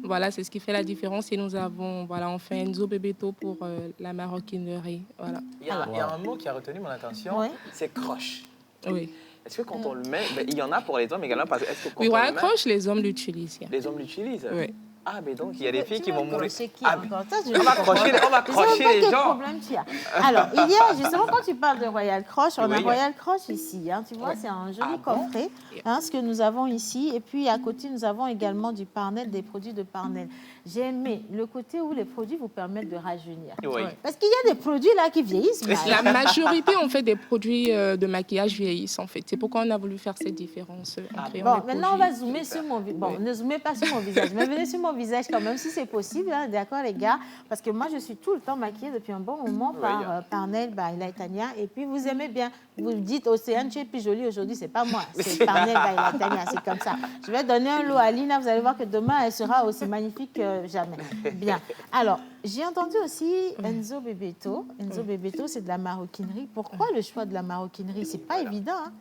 Voilà, c'est ce qui fait la différence. Et nous avons enfin Enzo Bebeto pour la maroquinerie. Voilà.
Il y a un mot qui a retenu mon attention, c'est croche.
Oui.
Est-ce que quand on le met, il y en a pour les hommes également parce que est-ce que quand
oui,
on le met,
croche, les hommes l'utilisent.
Les hommes l'utilisent.
Oui.
Ah, mais donc, il y a des filles qui vont mourir.
C'est qui
Ah,
encore? Toi,
on va accrocher les
Quel
gens.
problème tu as? Alors, il y a, justement, quand tu parles de Royal Crush, on a
Oui.
Royal Crush ici. Hein, tu vois, c'est un joli coffret, ce que nous avons ici. Et puis, à côté, nous avons également du Parnell, des produits de Parnell. J'ai aimé le côté où les produits vous permettent de rajeunir.
Oui.
Parce qu'il y a des produits là qui vieillissent. mal.
La majorité, en fait, des produits de maquillage vieillissent, en fait. C'est pourquoi on a voulu faire cette différence. En créant
Bon,
les
maintenant, on
produits.
va zoomer sur mon visage. Bon, ne zoomez pas sur mon visage, mais venez sur mon visage quand même, si c'est possible. Hein, d'accord, les gars? Parce que moi, je suis tout le temps maquillée depuis un bon moment par Parnell by Latanya. Et puis, vous aimez bien. Vous dites, Océane, tu es plus jolie aujourd'hui. C'est pas moi, c'est Parnell by Latanya. C'est comme ça. Je vais donner un lot à Lina. Vous allez voir que demain, elle sera aussi magnifique que jamais. Bien. Alors, j'ai entendu aussi Enzo Bebeto. Enzo Bebeto, c'est de la maroquinerie. Pourquoi le choix de la maroquinerie? C'est pas évident, hein?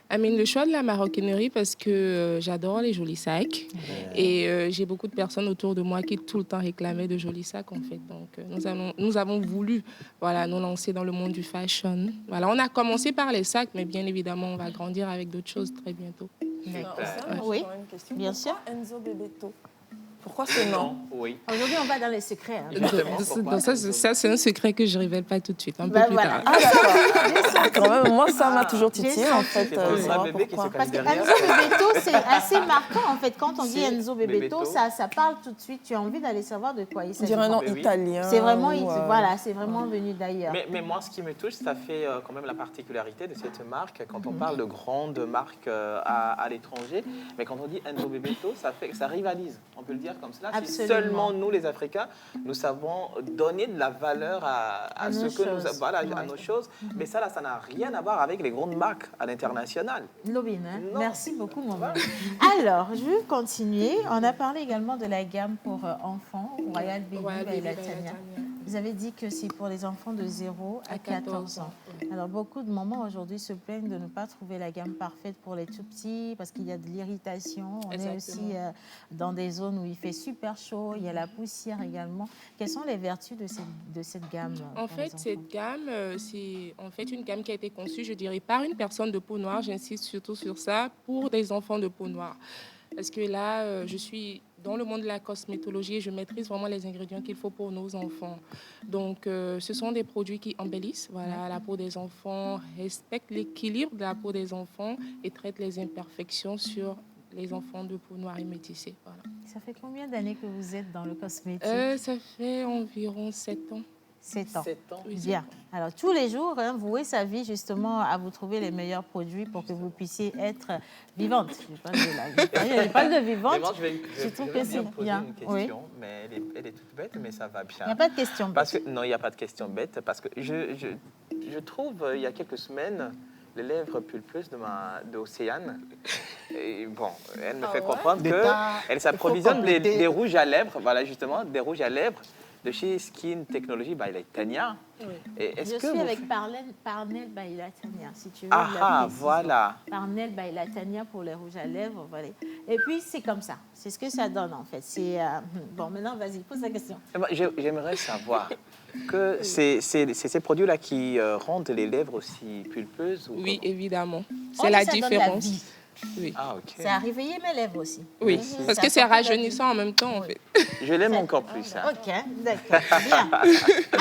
Amine, le choix de la maroquinerie parce que j'adore les jolis sacs et j'ai beaucoup de personnes autour de moi qui tout le temps réclamaient de jolis sacs en fait. Donc nous avons voulu nous lancer dans le monde du fashion. Voilà, on a commencé par les sacs, mais bien évidemment on va grandir avec d'autres choses très bientôt.
Oui, bien sûr.
Enzo Bebeto. Pourquoi ce nom?
Oui.
Aujourd'hui, on va dans les secrets. Hein.
Donc ça c'est un secret que je ne révèle pas tout de suite, un peu plus tard.
Ah d'accord. Quand même, moi ça m'a toujours titillé en fait.
un bébé qui se
Parce
cache
que
derrière.
Enzo Bebeto, c'est assez marquant en fait. Quand on dit Enzo
Bebeto.
Bebeto, ça parle tout de suite. Tu as envie d'aller savoir de quoi il
On
s'agit.
dirait un nom
Mais oui.
italien.
C'est vraiment,
ou,
voilà, c'est vraiment venu d'ailleurs.
Mais moi, ce qui me touche, ça fait quand même la particularité de cette marque. Quand on parle de grandes marques à l'étranger, mais quand on dit Enzo Bebeto, ça rivalise. On peut le dire comme cela.
Absolument.
Si seulement nous, les Africains, nous savons donner de la valeur à ce
nos
que nous,
choses.
voilà, à nos choses. Mais ça, ça n'a rien à voir avec les grandes marques à l'international.
Lobine, hein?
Non.
Merci beaucoup, maman. Alors, je vais continuer. On a parlé également de la gamme pour enfants, Royal Baby by Latanya. Vous avez dit que c'est pour les enfants de 0 à 14 ans. Alors, beaucoup de mamans aujourd'hui se plaignent de ne pas trouver la gamme parfaite pour les tout petits parce qu'il y a de l'irritation. On est aussi dans des zones où il fait super chaud, il y a la poussière également. Quelles sont les vertus de cette gamme?
En fait, cette gamme, c'est en fait une gamme qui a été conçue, je dirais, par une personne de peau noire, j'insiste surtout sur ça, pour des enfants de peau noire. Parce que là, je suis dans le monde de la cosmétologie et je maîtrise vraiment les ingrédients qu'il faut pour nos enfants. Donc, ce sont des produits qui embellissent la peau des enfants, respectent l'équilibre de la peau des enfants et traitent les imperfections sur les enfants de peau noire et métissée. Voilà.
Ça fait combien d'années que vous êtes dans le cosmétique?
Ça fait environ 7 ans.
7 ans.
7 ans.
Bien. Alors, tous les jours, hein, vouez sa vie justement à vous trouver les meilleurs produits pour que vous puissiez être vivante. Je parle de vivante.
Je
trouve
vais
que c'est
poser
bien.
une question, mais elle est toute bête, mais ça va bien.
Il n'y a pas de question bête.
Parce que, non, il n'y a pas de question bête, parce que je trouve, il y a quelques semaines, les lèvres pulpeuses d'Océane, et bon, elle me fait comprendre qu'elle s'approvisionne des rouges à lèvres, voilà justement, des rouges à lèvres de chez Skin Technology by Latanya. Et
Je suis avec Parnell by Latanya, si tu veux.
Voilà.
Parnell by Latanya pour les rouges à lèvres, voilà. Et puis, c'est comme ça. C'est ce que ça donne, en fait. C'est bon, maintenant, vas-y, pose la question.
J'aimerais savoir que c'est ces produits-là qui rendent les lèvres aussi pulpeuses ou
Oui,
comment?
évidemment. C'est la différence. Oui.
Ah, ok.
Ça a réveillé mes lèvres aussi.
Oui, parce que c'est rajeunissant en même temps, en fait.
Je l'aime encore plus. Hein.
Ok, d'accord. Bien.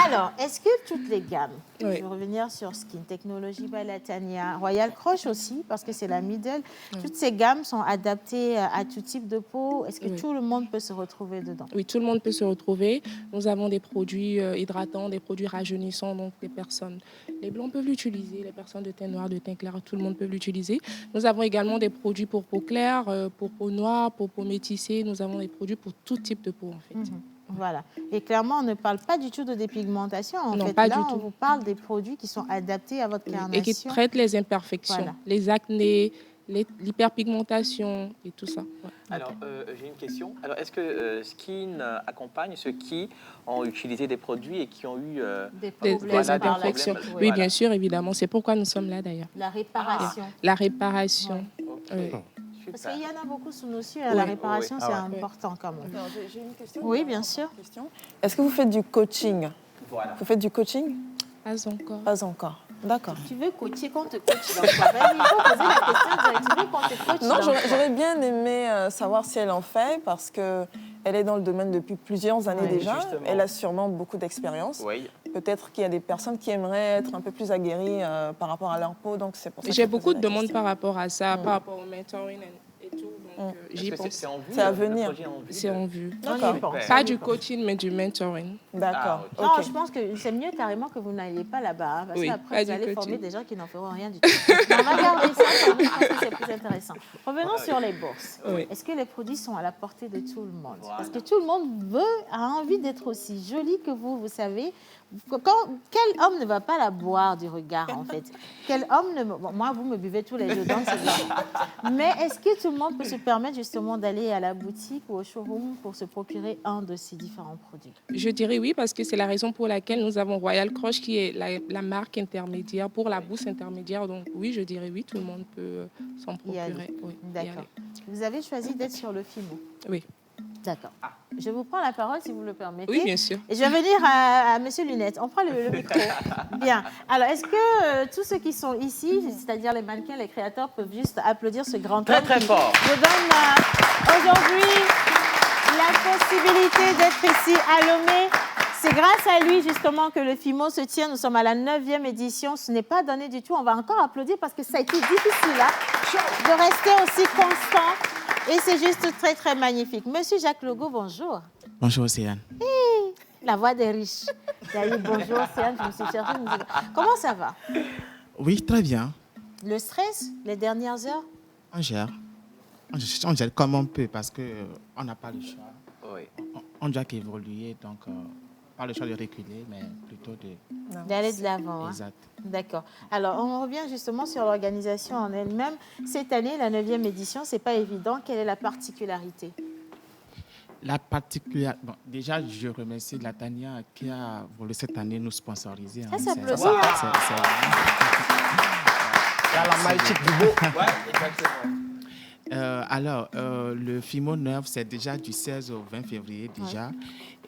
Alors, est-ce que toutes les gammes, je vais revenir sur Skin Technology by Latanya, Royal Crush aussi, parce que c'est la middle, toutes ces gammes sont adaptées à tout type de peau. Est-ce que tout le monde peut se retrouver dedans?
Oui, tout le monde peut se retrouver. Nous avons des produits hydratants, des produits rajeunissants, donc les blancs peuvent l'utiliser, les personnes de teint noir, de teint clair, tout le monde peut l'utiliser. Nous avons également des produits pour peau claire, pour peau noire, pour peau métissée. Nous avons des produits pour tout type de peau, en fait.
Voilà. Et clairement, on ne parle pas du tout de dépigmentation.
Non,
fait,
pas
là,
du
on
tout.
vous parle des produits qui sont adaptés à votre carnation.
Et qui traitent les imperfections, les acnés, l'hyperpigmentation et tout ça.
Alors, j'ai une question. Alors, est-ce que Skin accompagne ceux qui ont utilisé des produits et qui ont eu
des imperfections? Oui, bien sûr, évidemment. C'est pourquoi nous sommes là, d'ailleurs.
La réparation.
La réparation.
Oui. Parce qu'il y en a beaucoup sous nos cieux. La réparation, c'est important quand même.
J'ai une question.
Oui, bien sûr.
Est-ce que vous faites du coaching?
Voilà.
Vous faites du coaching?
Pas encore.
Pas encore. D'accord.
Tu veux coacher qu'on te coach dans quoi? Il faut poser la question. Tu veux qu'on te coach
Non,
dans quoi?
j'aurais bien aimé savoir si elle en fait parce que Elle est dans le domaine depuis plusieurs années déjà.
Justement.
Elle a sûrement beaucoup d'expérience.
Oui.
Peut-être qu'il y a des personnes qui aimeraient être un peu plus aguerries par rapport à leur peau, donc c'est pour ça que
J'ai
je posais
beaucoup de
la
demandes
question.
par rapport à ça, par rapport au mentoring et tout. Donc, j'y
Est-ce que
pense.
c'est en vue?
C'est à
le
venir.
projet est en vue
C'est en vue.
D'accord.
Super.
Pas du coaching, mais du mentoring.
D'accord.
Ah,
Non,
ok.
je pense que c'est mieux carrément que vous n'alliez pas là-bas, hein, parce
Oui,
qu'après,
pas
vous
du
allez
coaching.
former des gens qui n'en feront rien du tout. Mais on va garder ça, pour nous, je pense que c'est plus intéressant. Revenons sur les bourses.
Oui.
Est-ce que les produits sont à la portée de tout le monde?
Voilà.
Parce que tout le monde a envie d'être aussi joli que vous savez. Quel homme ne va pas la boire du regard, en fait? Quel homme ne... Bon, moi, vous me buvez tous les jours, donc c'est bien. Mais est-ce que tout le monde peut se permettre justement d'aller à la boutique ou au showroom pour se procurer un de ces différents produits?
Je dirais oui, parce que c'est la raison pour laquelle nous avons Royal Crush, qui est la marque intermédiaire pour la bourse intermédiaire. Donc oui, je dirais oui, tout le monde peut s'en
Y aller.
procurer. Oui, y
D'accord.
aller.
Vous avez choisi d'être sur le FIMO.
Oui.
D'accord. Je vous prends la parole si vous le permettez.
Oui, bien sûr.
Et je vais venir à Monsieur Lunette. On prend le micro. Bien. Alors, est-ce que tous ceux qui sont ici, c'est-à-dire les mannequins, les créateurs, peuvent juste applaudir ce grand
Très,
homme
très
qui
fort.
nous donne aujourd'hui la possibilité d'être ici à Lomé. C'est grâce à lui, justement, que le FIMO se tient. Nous sommes à la 9e édition. Ce n'est pas donné du tout. On va encore applaudir parce que ça a été difficile de rester aussi constant. Et c'est juste très, très magnifique. Monsieur Jacques Logo, bonjour.
Bonjour, Océane.
La voix des riches. D'ailleurs, bonjour, Océane, je me suis cherchée. Comment ça va?
Oui, très bien.
Le stress, les dernières heures?
On gère. On gère comme on peut parce qu'on n'a pas le choix.
Oui.
On doit qu'évoluer, donc pas le choix de reculer, mais plutôt
D'aller de l'avant. Hein?
Exact.
D'accord. Alors, on revient justement sur l'organisation en elle-même. Cette année, la 9e édition, ce n'est pas évident. Quelle est la particularité?
La particularité... Bon, déjà, je remercie la Tania qui a voulu cette année nous sponsoriser.
Ça s'applaudit.
C'est-
Là, la magique du beau.
Ouais, exactement.
Alors, le FIMO 9, c'est déjà du 16 au 20 février déjà.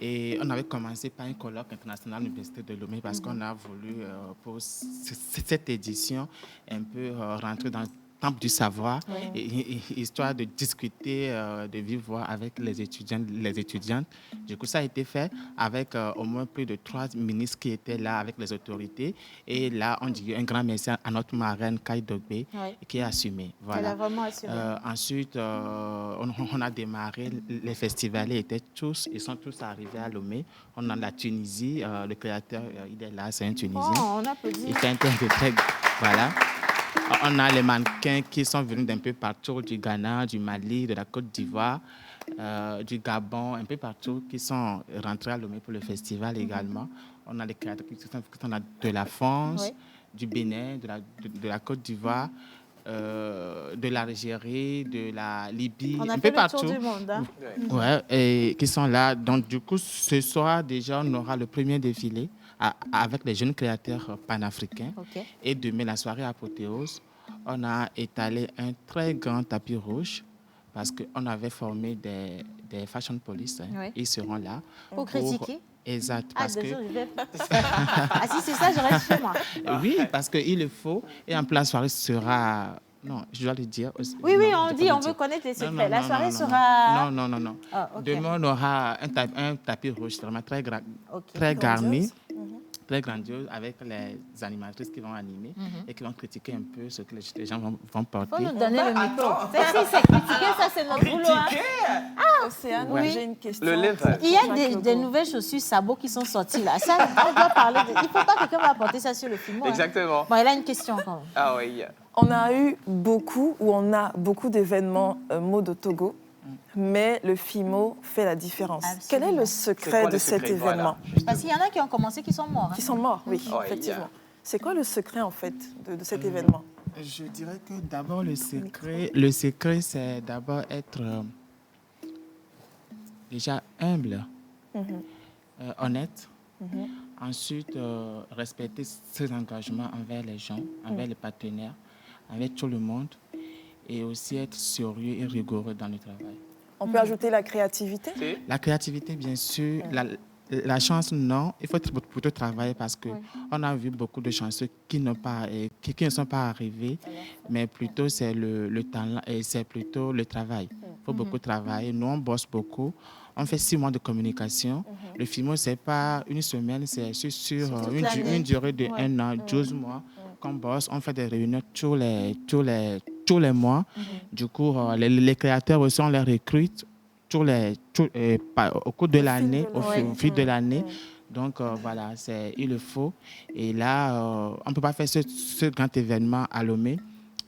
Et on avait commencé par un colloque international à l'Université de Lomé parce qu'on a voulu, pour cette édition, un peu rentrer dans le temple du savoir, et histoire de discuter de vive voix avec les étudiants, les étudiantes. Du coup, ça a été fait avec au moins plus de 3 ministres qui étaient là avec les autorités. Et là, on dit un grand merci à notre marraine, Kai Dogbe, qui a assumé. Voilà.
Elle a vraiment assumé.
Ensuite, on a démarré, les festivaliers étaient tous, ils sont tous arrivés à Lomé. On a la Tunisie, le créateur, il est là, c'est un Tunisien.
Oh, on applaudit.
Il fait un thème de très... Voilà. On a les mannequins qui sont venus d'un peu partout, du Ghana, du Mali, de la Côte d'Ivoire, du Gabon, un peu partout, qui sont rentrés à Lomé pour le festival également. On a les créateurs qui sont de la France, du Bénin, de la Côte d'Ivoire, de l'Algérie, de la Libye,
On a
un
fait
peu
le
partout.
tour du monde. Hein?
Ouais, et qui sont là. Donc, du coup, ce soir, déjà, on aura le premier défilé avec les jeunes créateurs panafricains. Et demain, la soirée apothéose, on a étalé un très grand tapis rouge parce qu'on avait formé des fashion police. Hein. Ils seront là.
Pour critiquer?
Exact. Parce que...
Ah, si c'est ça, je reste chez moi.
Oui, parce qu'il le faut. Et en plus, la soirée sera... Non, je dois le dire aussi.
Oui, oui,
Non,
on
je
dit,
peux
on
le dire.
veut connaître les secrets.
Non,
La
non,
soirée
non,
sera...
Non.
Ah, ok.
Demain, on aura un tapis rouge vraiment très garni, très grandiose, avec les animatrices qui vont animer et qui vont critiquer un peu ce que les gens vont porter.
Il faut nous donner le micro. C'est critiquer, ça c'est notre boulot. Hein.
Ah, Océane,
oui.
j'ai une question.
Il y a des nouvelles chaussures sabots qui sont sorties là. Ça, on doit parler de... Il ne faut pas que quelqu'un va apporter ça sur le film.
Exactement.
Bon, il a une question quand même.
Ah oui.
On a beaucoup d'événements mode au Togo, mais le FIMO fait la différence.
Absolument.
Quel est le secret de cet événement?
Parce qu'il y en a qui ont commencé qui sont morts. Hein.
Qui sont morts, oui, effectivement. C'est quoi le secret en fait de cet événement?
Je dirais que d'abord le secret c'est d'abord être déjà humble, honnête. Ensuite, respecter ses engagements envers les gens, envers les partenaires, avec tout le monde. Et aussi être sérieux et rigoureux dans le travail.
On peut ajouter la créativité?
La créativité, bien sûr. La chance, non. Il faut plutôt travailler parce qu'on a vu beaucoup de chanceux qui ne sont pas arrivés, mais plutôt c'est le talent et c'est plutôt le travail. Il faut beaucoup travailler. Nous, on bosse beaucoup. On fait 6 mois de communication. Le FIMO, ce n'est pas une semaine, c'est sur une durée de 1 an, 12 mois qu'on bosse. On fait des réunions tous les mois. Du coup, les créateurs aussi, on les recrute au cours de l'année, au fil de l'année. Donc, voilà, il le faut. Et là, on ne peut pas faire ce grand événement à Lomé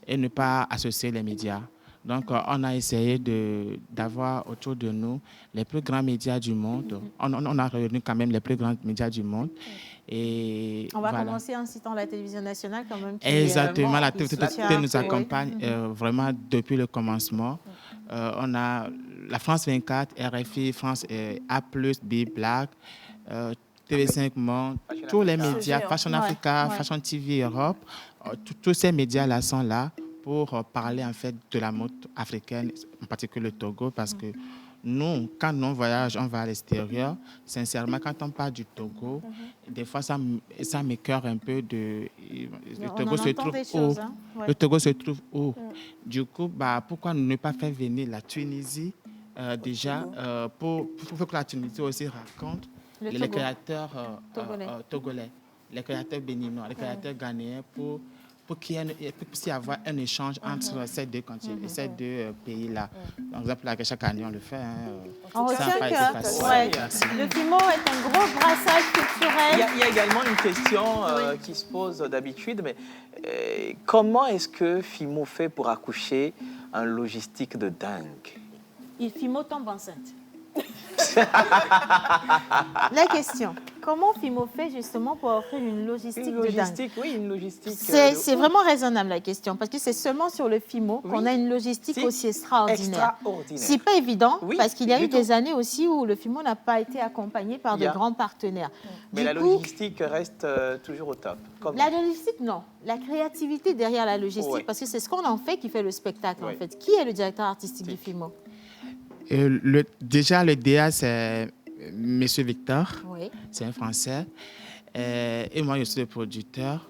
et ne pas associer les médias. Donc, on a essayé d'avoir autour de nous les plus grands médias du monde. On a réuni quand même les plus grands médias du monde. Et
on va commencer en citant la télévision nationale quand même.
Exactement, la télé nous accompagne vraiment depuis le commencement. On a la France 24, RFI, France A+, B Black, TV5 Monde, tous les médias, Fashion Africa, Fashion TV Europe, tous ces médias-là sont là pour parler en fait de la mode africaine, en particulier le Togo, parce que nous, quand on voyage, on va à l'extérieur. Sincèrement, quand on part du Togo, des fois, ça m'écoeure un peu de... Le Togo se trouve où Le Togo se trouve où Du coup, pourquoi ne pas faire venir la Tunisie déjà pour que la Tunisie aussi raconte les créateurs togolais, les créateurs béninois, les créateurs ghanéens pour qu'il puisse y avoir un échange entre ces deux continents, ces deux pays-là. Par exemple, chaque année, on le fait.
On retient que le FIMO est un gros brassage culturel.
Il y a également une question qui se pose d'habitude, mais comment est-ce que FIMO fait pour accoucher un logistique de dingue?
FIMO tombe enceinte. La question, comment FIMO fait justement pour offrir une logistique de dingue?
Oui, une logistique.
C'est vraiment raisonnable la question, parce que c'est seulement sur le FIMO qu'on a une logistique aussi extraordinaire. C'est pas évident, parce qu'il y a eu des années aussi où le FIMO n'a pas été accompagné par de grands partenaires.
Mais la logistique reste toujours au top.
La logistique, non. La créativité derrière la logistique, parce que c'est ce qu'on en fait qui fait le spectacle, en fait. Qui est le directeur artistique du FIMO?
Déjà, le DA, c'est M. Victor. C'est un Français. Et moi, je suis le producteur.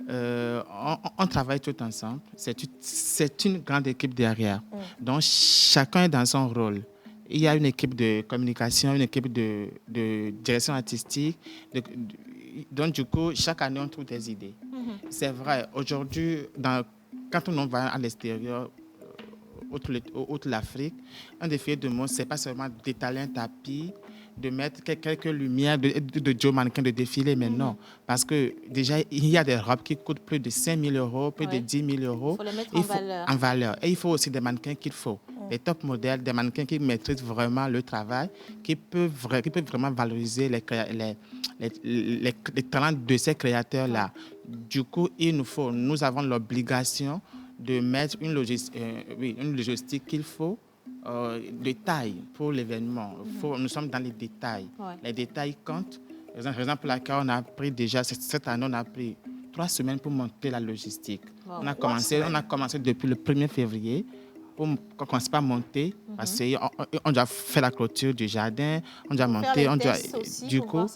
On travaille tout ensemble. C'est une grande équipe derrière. Donc, chacun est dans son rôle. Il y a une équipe de communication, une équipe de direction artistique. Donc, du coup, chaque année, on trouve des idées. C'est vrai. Aujourd'hui, quand on va à l'extérieur, outre l'Afrique, un défi de mode, ce n'est pas seulement d'étaler un tapis, de mettre quelques lumières de Joe mannequin de défiler, mais non. Parce que déjà, il y a des robes qui coûtent plus de 5 000 euros, plus de 10 000 euros.
Il faut les mettre
en valeur. Et il faut aussi des mannequins qu'il faut. Des top modèles, des mannequins qui maîtrisent vraiment le travail, qui peuvent vraiment valoriser les talents de ces créateurs-là. Du coup, nous avons l'obligation de mettre une logistique qu'il faut de taille pour l'événement. Nous sommes dans les détails. Les détails comptent. Par exemple, on a pris déjà, cette année, on a pris 3 semaines pour monter la logistique. On a commencé depuis le 1er février. On commence pas à monter parce qu'on doit faire la clôture du jardin, on doit monter, du coup,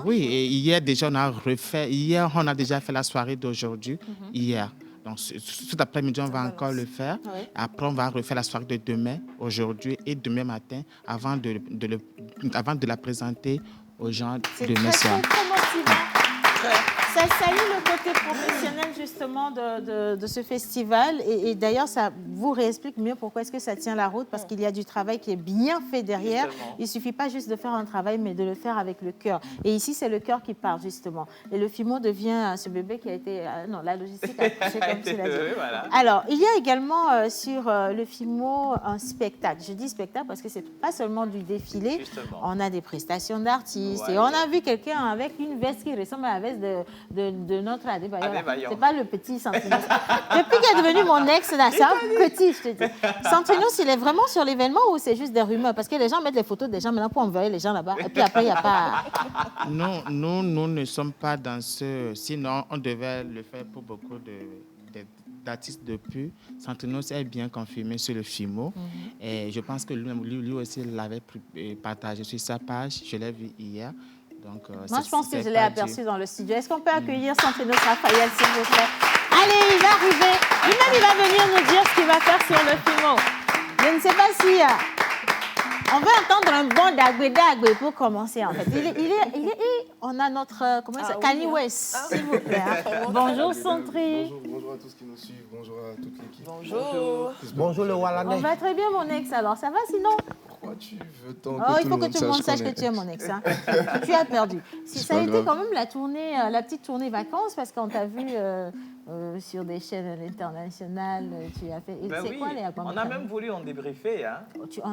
oui. Et hier déjà on a déjà fait la soirée d'aujourd'hui hier. Donc, cet après-midi, on va encore le faire. Après, on va refaire la soirée de demain, aujourd'hui et demain matin, avant de la présenter aux gens demain soir.
Ça salue le côté professionnel justement de ce festival et d'ailleurs ça vous réexplique mieux pourquoi est-ce que ça tient la route, parce qu'il y a du travail qui est bien fait derrière. Justement. Il ne suffit pas juste de faire un travail mais de le faire avec le cœur. Et ici c'est le cœur qui parle justement. Et le FIMO devient ce bébé qui a été... non, la logistique a accouché comme tu l'as dit. Voilà. Alors, il y a également sur le FIMO un spectacle. Je dis spectacle parce que ce n'est pas seulement du défilé. Justement. On a des prestations d'artistes et on a vu quelqu'un avec une veste qui ressemble à la veste de notre Adébayor. C'est pas le petit Santrinos. Depuis qu'il est devenu mon ex, là, c'est un petit, je te dis. Santrinos, il est vraiment sur l'événement ou c'est juste des rumeurs? Parce que les gens mettent les photos des gens maintenant pour envoyer les gens là-bas. Et puis après, il n'y a pas...
Non, nous ne sommes pas dans ce... Sinon, on devait le faire pour beaucoup d'artistes depuis. Santrinos est bien confirmé sur le FIMO. Et je pense que lui aussi l'avait partagé sur sa page. Je l'ai vu hier. Donc,
moi, je pense que je l'ai aperçu dans le studio. Est-ce qu'on peut accueillir Santrinos Raphaël, s'il vous plaît? Allez, il va arriver. Lui-même, il va venir nous dire ce qu'il va faire sur le FIMO. Je ne sais pas si... On va entendre un bon dagbe pour commencer, en fait. On a notre, comment ça, Kanye West, s'il vous plaît. Hein. Bonjour, Santri.
Bonjour à tous qui nous suivent, bonjour à toute l'équipe.
Bonjour.
Bonjour le Wallandais.
On va très bien, mon ex, alors. Ça va, sinon?
Pourquoi tu veux tant
Oh, il
tout
faut
le
que tout le monde sache que tu es mon ex. Hein. Tu as perdu. Ça a
pas
été
grave.
quand même la tournée, la petite tournée vacances, parce qu'on t'a vu sur des chaînes internationales. Tu as fait.
Ben
C'est
oui,
quoi les albums?
on a même voulu en débriefer. Hein.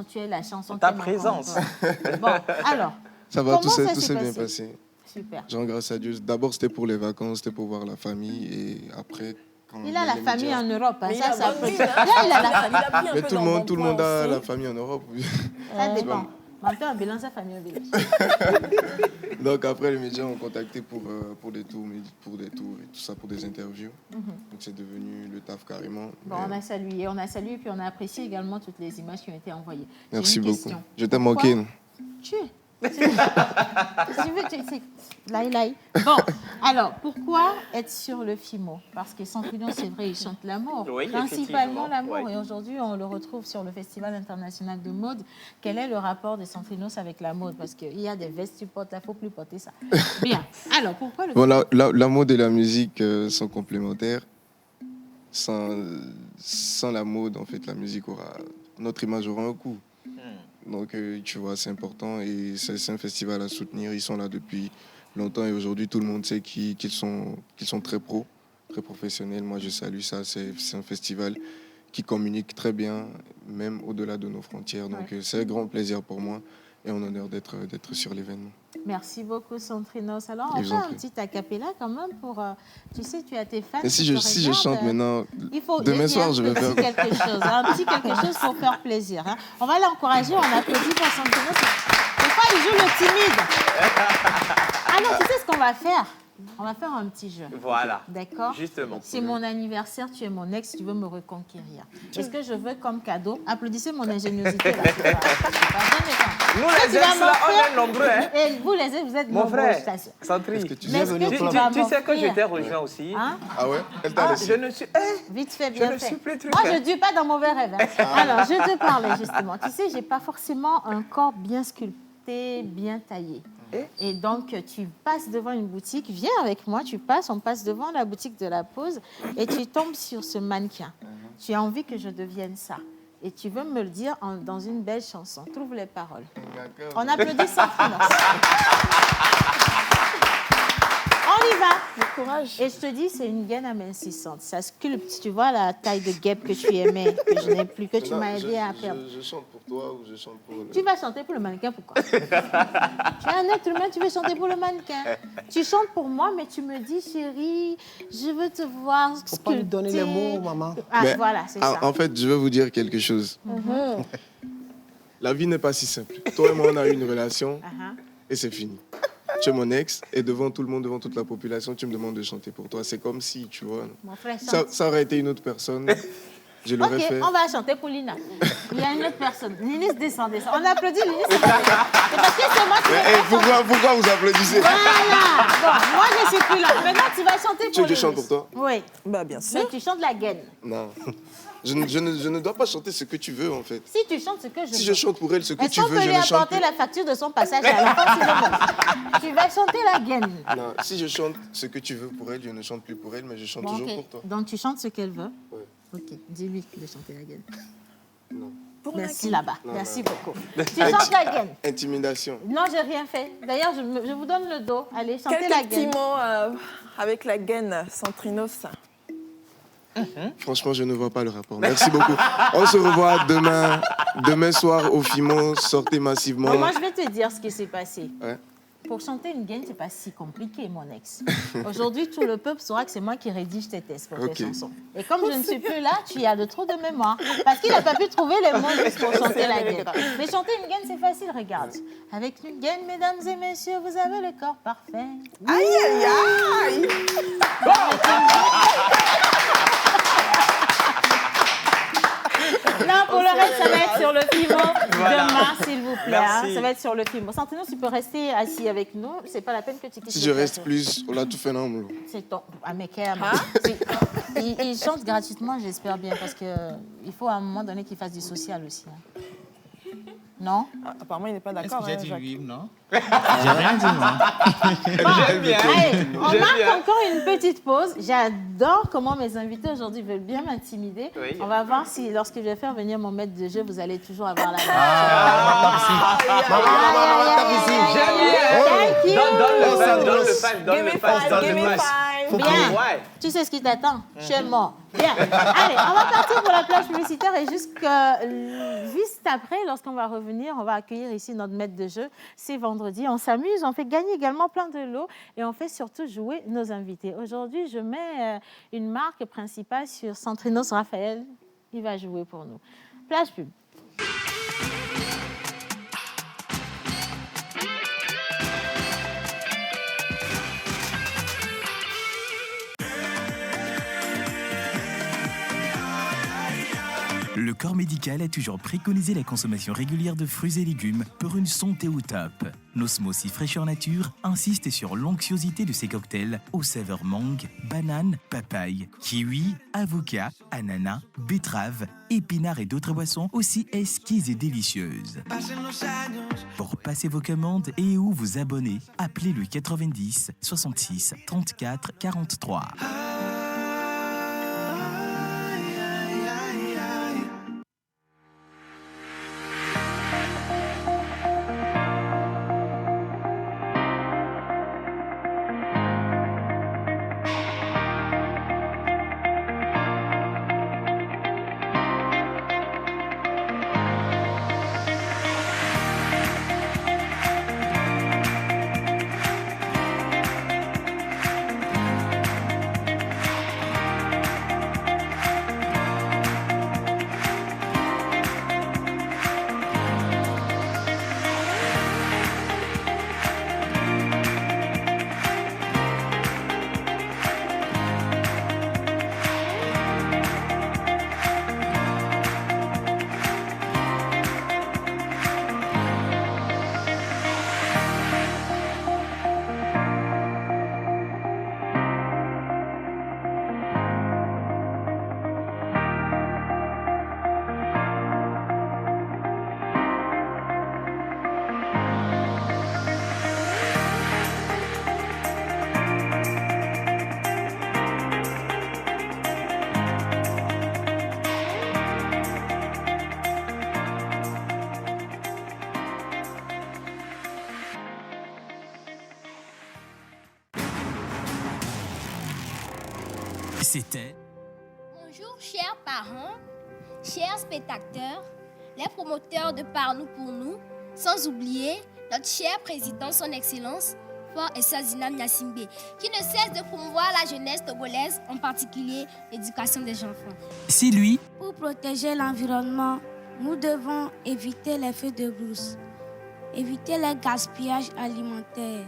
Tu es la chanson.
Ta
qui m'en
présence.
compte. Bon, alors.
Ça va, tout
comment
s'est bien passé.
Super.
Genre, grâce à Dieu. D'abord, c'était pour les vacances, c'était pour voir la famille. Et après, quand
Il a la
les
famille
médias-
en Europe. Hein.
Mais il
Ça,
a
ça
bonne
peut.
mine, hein.
Là, il a la famille.
Il a pris un
Mais
peu
tout le monde
d'embonpoint
a
aussi.
la famille en Europe.
Ça dépend. Maintenant, bilan, sa famille au village.
Donc après, les médias ont contacté pour des tours et tout ça, pour des interviews.
Mhm.
Donc c'est devenu le taf carrément.
Bon, on a salué, puis on a apprécié également toutes les images qui ont été envoyées. J'ai
Merci
une
beaucoup.
question.
Je t'ai
Pourquoi
manqué. Non?
Tu es. Si tu veux, c'est laï. Bon, alors, pourquoi être sur le FIMO? Parce que Santino, c'est vrai, il chante l'amour.
Oui,
Principalement
effectivement,
l'amour.
oui.
Et aujourd'hui, on le retrouve sur le Festival international de mode. Quel est le rapport de Santrinos avec la mode? Parce qu'il y a des vestes, tu portes, il ne faut plus porter ça. Bien. Alors, pourquoi le
Bon, la mode et la musique sont complémentaires. Sans la mode, en fait, la musique notre image aura un coût. Donc, tu vois, c'est important et c'est un festival à soutenir. Ils sont là depuis longtemps et aujourd'hui, tout le monde sait qu'ils sont très pros, très professionnels. Moi, je salue ça. C'est un festival qui communique très bien, même au-delà de nos frontières. Donc, c'est un grand plaisir pour moi et un honneur d'être sur l'événement.
Merci beaucoup, Santrinos. Alors, on
Ils
fait
vous en
un
prient.
petit acapella quand même pour... tu sais, tu as tes fans.
Et
qui
si je
te
chante
regardent,
maintenant,
il faut
demain soir, je vais faire...
un petit quelque chose pour faire plaisir. Hein. On va l'encourager, on applaudit pour Santrinos. Des fois, il joue le timide. Ah non, tu sais ce qu'on va faire? On va faire un petit jeu.
Voilà.
D'accord?
Justement.
C'est mon anniversaire, tu es mon ex, tu veux me reconquérir. Est-ce que je veux comme cadeau? Applaudissez mon ingéniosité. Là,
Nous, les ex, là, on est nombreux. Hein?
Et vous, les ex, vous êtes
Mon
nombreux,
frère,
je t'assure.
Santri,
tu vas
sais que je
m'offrir
t'ai rejoint aussi.
Hein?
Ah ouais? Elle t'a laissé.
Je ne suis...
Vite fait,
je
bien
ne
fait.
suis plus truc.
Moi, je ne dis pas dans mauvais rêve. Hein. Alors, je te parlais justement. Tu sais, je n'ai pas forcément un corps bien sculpté, bien taillé. Et donc, tu passes devant une boutique, viens avec moi, on passe devant la boutique de la pause et tu tombes sur ce mannequin. Tu as envie que je devienne ça. Et tu veux me le dire dans une belle chanson. Trouve les paroles. On applaudit Santrinos. On y va.
Le courage.
Et je te dis, c'est une gaine amincissante. Ça sculpte. Tu vois la taille de guêpe que tu aimais, que je n'ai plus, que tu m'as aidé à perdre.
Je chante pour toi ou je chante pour...
Tu vas chanter pour le mannequin, pourquoi? Tu es un être humain, tu veux chanter pour le mannequin. Tu chantes pour moi, mais tu me dis, chérie, je veux te voir sculpter.
Faut pas lui donner les mots, maman.
Ah,
Mais,
voilà, c'est ça.
En fait, je vais vous dire quelque chose.
Mhm.
La vie n'est pas si simple. Toi et moi, on a eu une relation
Uh-huh.
et c'est fini. Tu es mon ex et devant tout le monde, devant toute la population, tu me demandes de chanter pour toi. C'est comme si, tu vois,
Mon frère
ça,
chante.
ça aurait été une autre personne. Je l'aurais
Ok,
fait.
on va chanter pour Lina. Il y a une autre personne. Linis descend. On applaudit Linis. C'est parce que c'est moi qui vais
Pourquoi vous applaudissez?
Voilà. Bon, moi, je ne suis plus là. Maintenant, tu vas chanter pour
Tu veux que je
Linis.
chante pour toi?
Oui.
Bah, bien sûr.
Mais tu chantes la gaine.
Non. Je ne dois pas chanter ce que tu veux, en fait.
Si tu chantes ce que je veux.
Si je chante pour elle ce que
Est-ce
tu
qu'on
veux,
peut
je
lui
ne chante
apporter
plus.
la facture de son passage à la fin, s'il vous plaît? Tu vas chanter la gaine.
Non, si je chante ce que tu veux pour elle, je ne chante plus pour elle, mais je chante
Bon,
toujours
ok.
pour toi.
Donc, tu chantes ce qu'elle veut.
Ouais.
Ok, dis-lui de chanter la gaine.
Non.
Merci là-bas.
Non,
Merci
non.
beaucoup. Tu chantes la gaine.
Intimidation.
Non, j'ai rien fait. D'ailleurs, je vous donne le dos. Allez, chantez la
Quelques petits
gaine.
mots avec la gaine, Santrinos.
Franchement, je ne vois pas le rapport. Merci beaucoup. On se revoit demain soir au FIMO. Sortez massivement.
Bon, moi, je vais te dire ce qui s'est passé.
Ouais.
Pour chanter une gaine, c'est pas si compliqué, mon ex. Aujourd'hui, tout le peuple saura que c'est moi qui rédige tes textes pour
Ok.
tes chansons. Et comme je ne suis plus là, tu as de trop de mémoire. Parce qu'il n'a pas pu trouver les mots juste pour chanter la gaine. Mais chanter une gaine, c'est facile, regarde. Avec une gaine, mesdames et messieurs, vous avez le corps parfait.
Aïe, aïe, aïe.
Non, pour le reste, ça va être sur le FIMO
Voilà.
demain, s'il vous plaît.
Merci.
Hein. Ça va être sur le FIMO. Santrinos, tu peux rester assis avec nous. C'est pas la peine que tu quittes
Si
le
je
plateau.
reste plus, on l'a tout fait ensemble.
C'est ton... Ah, mais Kerm, il chante gratuitement, j'espère bien, parce qu'il faut à un moment donné qu'il fasse du social aussi. Hein. Non?
Apparemment, il n'est pas
Est-ce
d'accord.
que j'ai
hein,
dit
Jacques.
oui ou non? J'ai rien dit, moi.
J'aime bien.
Allez, on
J'aime
marque
bien.
encore une petite pause. J'adore comment mes invités aujourd'hui veulent bien m'intimider.
Oui.
On va voir si, lorsque je vais faire venir mon maître de jeu, vous allez toujours avoir la main.
J'aime bien.
Thank you.
Donne le fan.
Bien.
Ouais.
Tu sais ce qui t'attend? Chez mort. Bien. Allez, on va partir pour la plage publicitaire et juste après, lorsqu'on va revenir, on va accueillir ici notre maître de jeu. C'est vendredi, on s'amuse, on fait gagner également plein de lots et on fait surtout jouer nos invités. Aujourd'hui, je mets une marque principale sur Centrinos Raphaël. Il va jouer pour nous. Plage pub.
Le corps médical a toujours préconisé la consommation régulière de fruits et légumes pour une santé au top. Nosmosis Fraîcheur Nature insiste sur l'onctuosité de ses cocktails aux saveurs mangue, banane, papaye, kiwi, avocat, ananas, betterave, épinards et d'autres boissons aussi exquises et délicieuses. Pour passer vos commandes et ou vous abonner, appelez le 90 66 34 43. C'était
Bonjour chers parents, chers spectateurs, les promoteurs de Par nous pour nous, sans oublier notre cher président, son excellence, Fort Essazina Gnassingbé, qui ne cesse de promouvoir la jeunesse togolaise, en particulier l'éducation des enfants.
C'est lui.
Pour protéger l'environnement, nous devons éviter les feux de brousse, éviter les gaspillages alimentaires,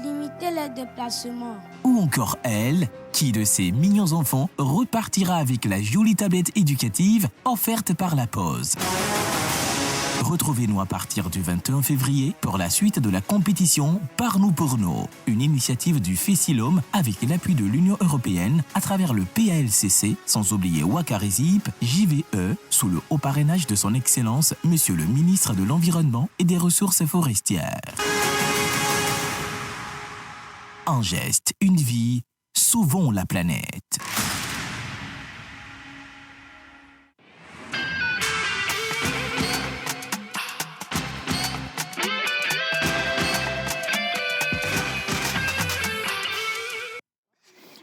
limiter les déplacements.
Ou encore elle, qui de ses mignons enfants repartira avec la jolie tablette éducative offerte par la Pause. Retrouvez-nous à partir du 21 février pour la suite de la compétition Par nous pour nous, une initiative du FESILOM avec l'appui de l'Union européenne à travers le PALCC, sans oublier Wakarizip, JVE, sous le haut parrainage de son Excellence, Monsieur le ministre de l'Environnement et des Ressources forestières. Un geste, une vie, sauvons la planète.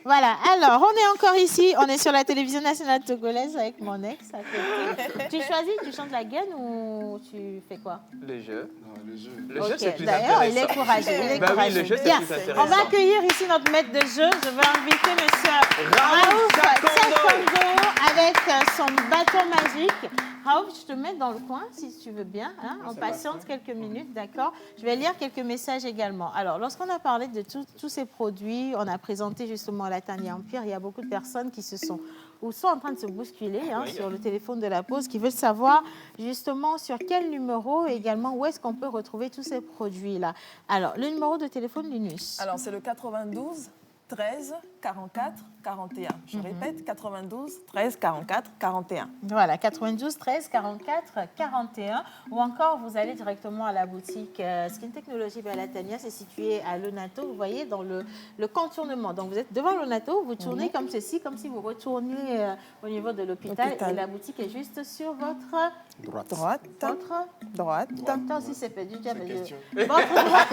Voilà, alors on est encore ici, on est sur la télévision nationale togolaise avec mon ex à côté. Tu choisis, tu chantes la gaine ou tu fais quoi?
Le jeu.
Le jeu.
Le jeu, c'est plus
D'ailleurs,
intéressant.
il est courageux. Il est
Bah oui,
courageux.
le jeu, c'est
Bien.
plus intéressant.
On va accueillir ici notre maître de jeu. Je vais inviter monsieur Raouf Tchakondo avec son bâton magique. Raouf, je te mets dans le coin si tu veux bien. Hein? On patiente quelques minutes, d'accord? Je vais lire quelques messages également. Alors, lorsqu'on a parlé de tous ces produits, on a présenté justement la Tania Empire, il y a beaucoup de personnes qui se sont ou sont en train de se bousculer sur le téléphone de la Pause, qui veulent savoir justement sur quel numéro et également où est-ce qu'on peut retrouver tous ces produits-là. Alors, le numéro de téléphone, Linus?
Alors, c'est le 92 13 44 41. Je répète, 92 13 44 41.
Voilà, 92 13 44 41. Ou encore, vous allez directement à la boutique Skin Technology by Latanya. C'est situé à Lonato. Vous voyez, dans le contournement. Donc, vous êtes devant Lonato, vous tournez comme ceci, comme si vous retourniez au niveau de l'hôpital. Et la boutique est juste sur votre
droite. Droite.
Toi aussi, c'est perdu. Votre droite.